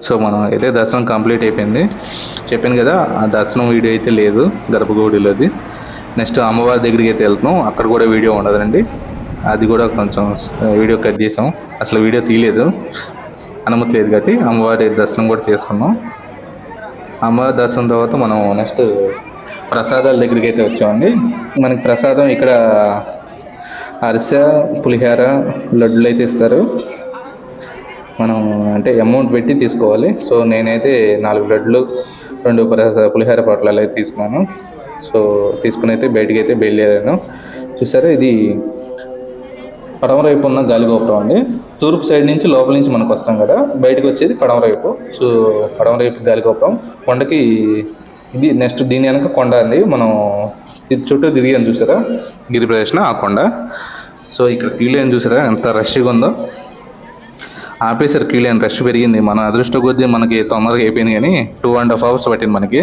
సో మనం అయితే దర్శనం కంప్లీట్ అయిపోయింది. చెప్పాను కదా ఆ దర్శనం వీడియో అయితే లేదు గర్భగుడిలోది. నెక్స్ట్ అమ్మవారి దగ్గరికి అయితే వెళ్తున్నాం. అక్కడ కూడా వీడియో ఉండదండి, అది కూడా కొంచెం వీడియో కట్ చేసాం. అసలు వీడియో తీయలేదు, అనుమతి లేదు కాబట్టి. అమ్మవారి దర్శనం కూడా చేసుకున్నాం. అమ్మవారి దర్శనం తర్వాత మనం నెక్స్ట్ ప్రసాదాల దగ్గరికి అయితే వచ్చామండి. మనకి ప్రసాదం ఇక్కడ అరిసె, పులిహోర, లడ్డులు అయితే ఇస్తారు. మనం అంటే అమౌంట్ పెట్టి తీసుకోవాలి. సో నేనైతే 4 లడ్లు 2 పులిహోర పొట్లాలు అయితే తీసుకున్నాను. సో తీసుకుని అయితే బయటికి అయితే బయలుదేరాను. చూసారా ఇది పడమర వైపు ఉన్న గాలి గోపురం అండి. తూర్పు సైడ్ నుంచి లోపల నుంచి మనకు వస్తాం కదా, బయటకు వచ్చేది పడమర వైపు. సో పడమర వైపు గాలి గోపురం. కొండకి ఇది నెక్స్ట్ దీని వెనక కొండ అండి. మనం చుట్టూ తిరిగాను చూసారా గిరి ప్రదర్శన, ఆ కొండ. సో ఇక్కడ క్యూలైన్ చూసారా ఎంత రష్గా ఉందో. ఆపేసారు క్యూలైన్, రష్ పెరిగింది. మన అదృష్టం కొద్దీ మనకి తొందరగా అయిపోయింది కానీ 2.5 hours పట్టింది మనకి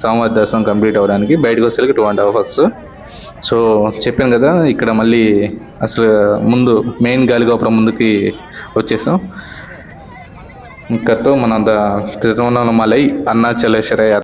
స్వామివారి దర్శనం కంప్లీట్ అవ్వడానికి. బయటకు వచ్చేసరికి 2.5 hours. సో చెప్పాను కదా ఇక్కడ మళ్ళీ అసలు ముందు మెయిన్ గాలిగోపురం ముందుకి వచ్చేసాం. ఇక్కడతో మన తిరువణమలై అరుణాచలేశ్వర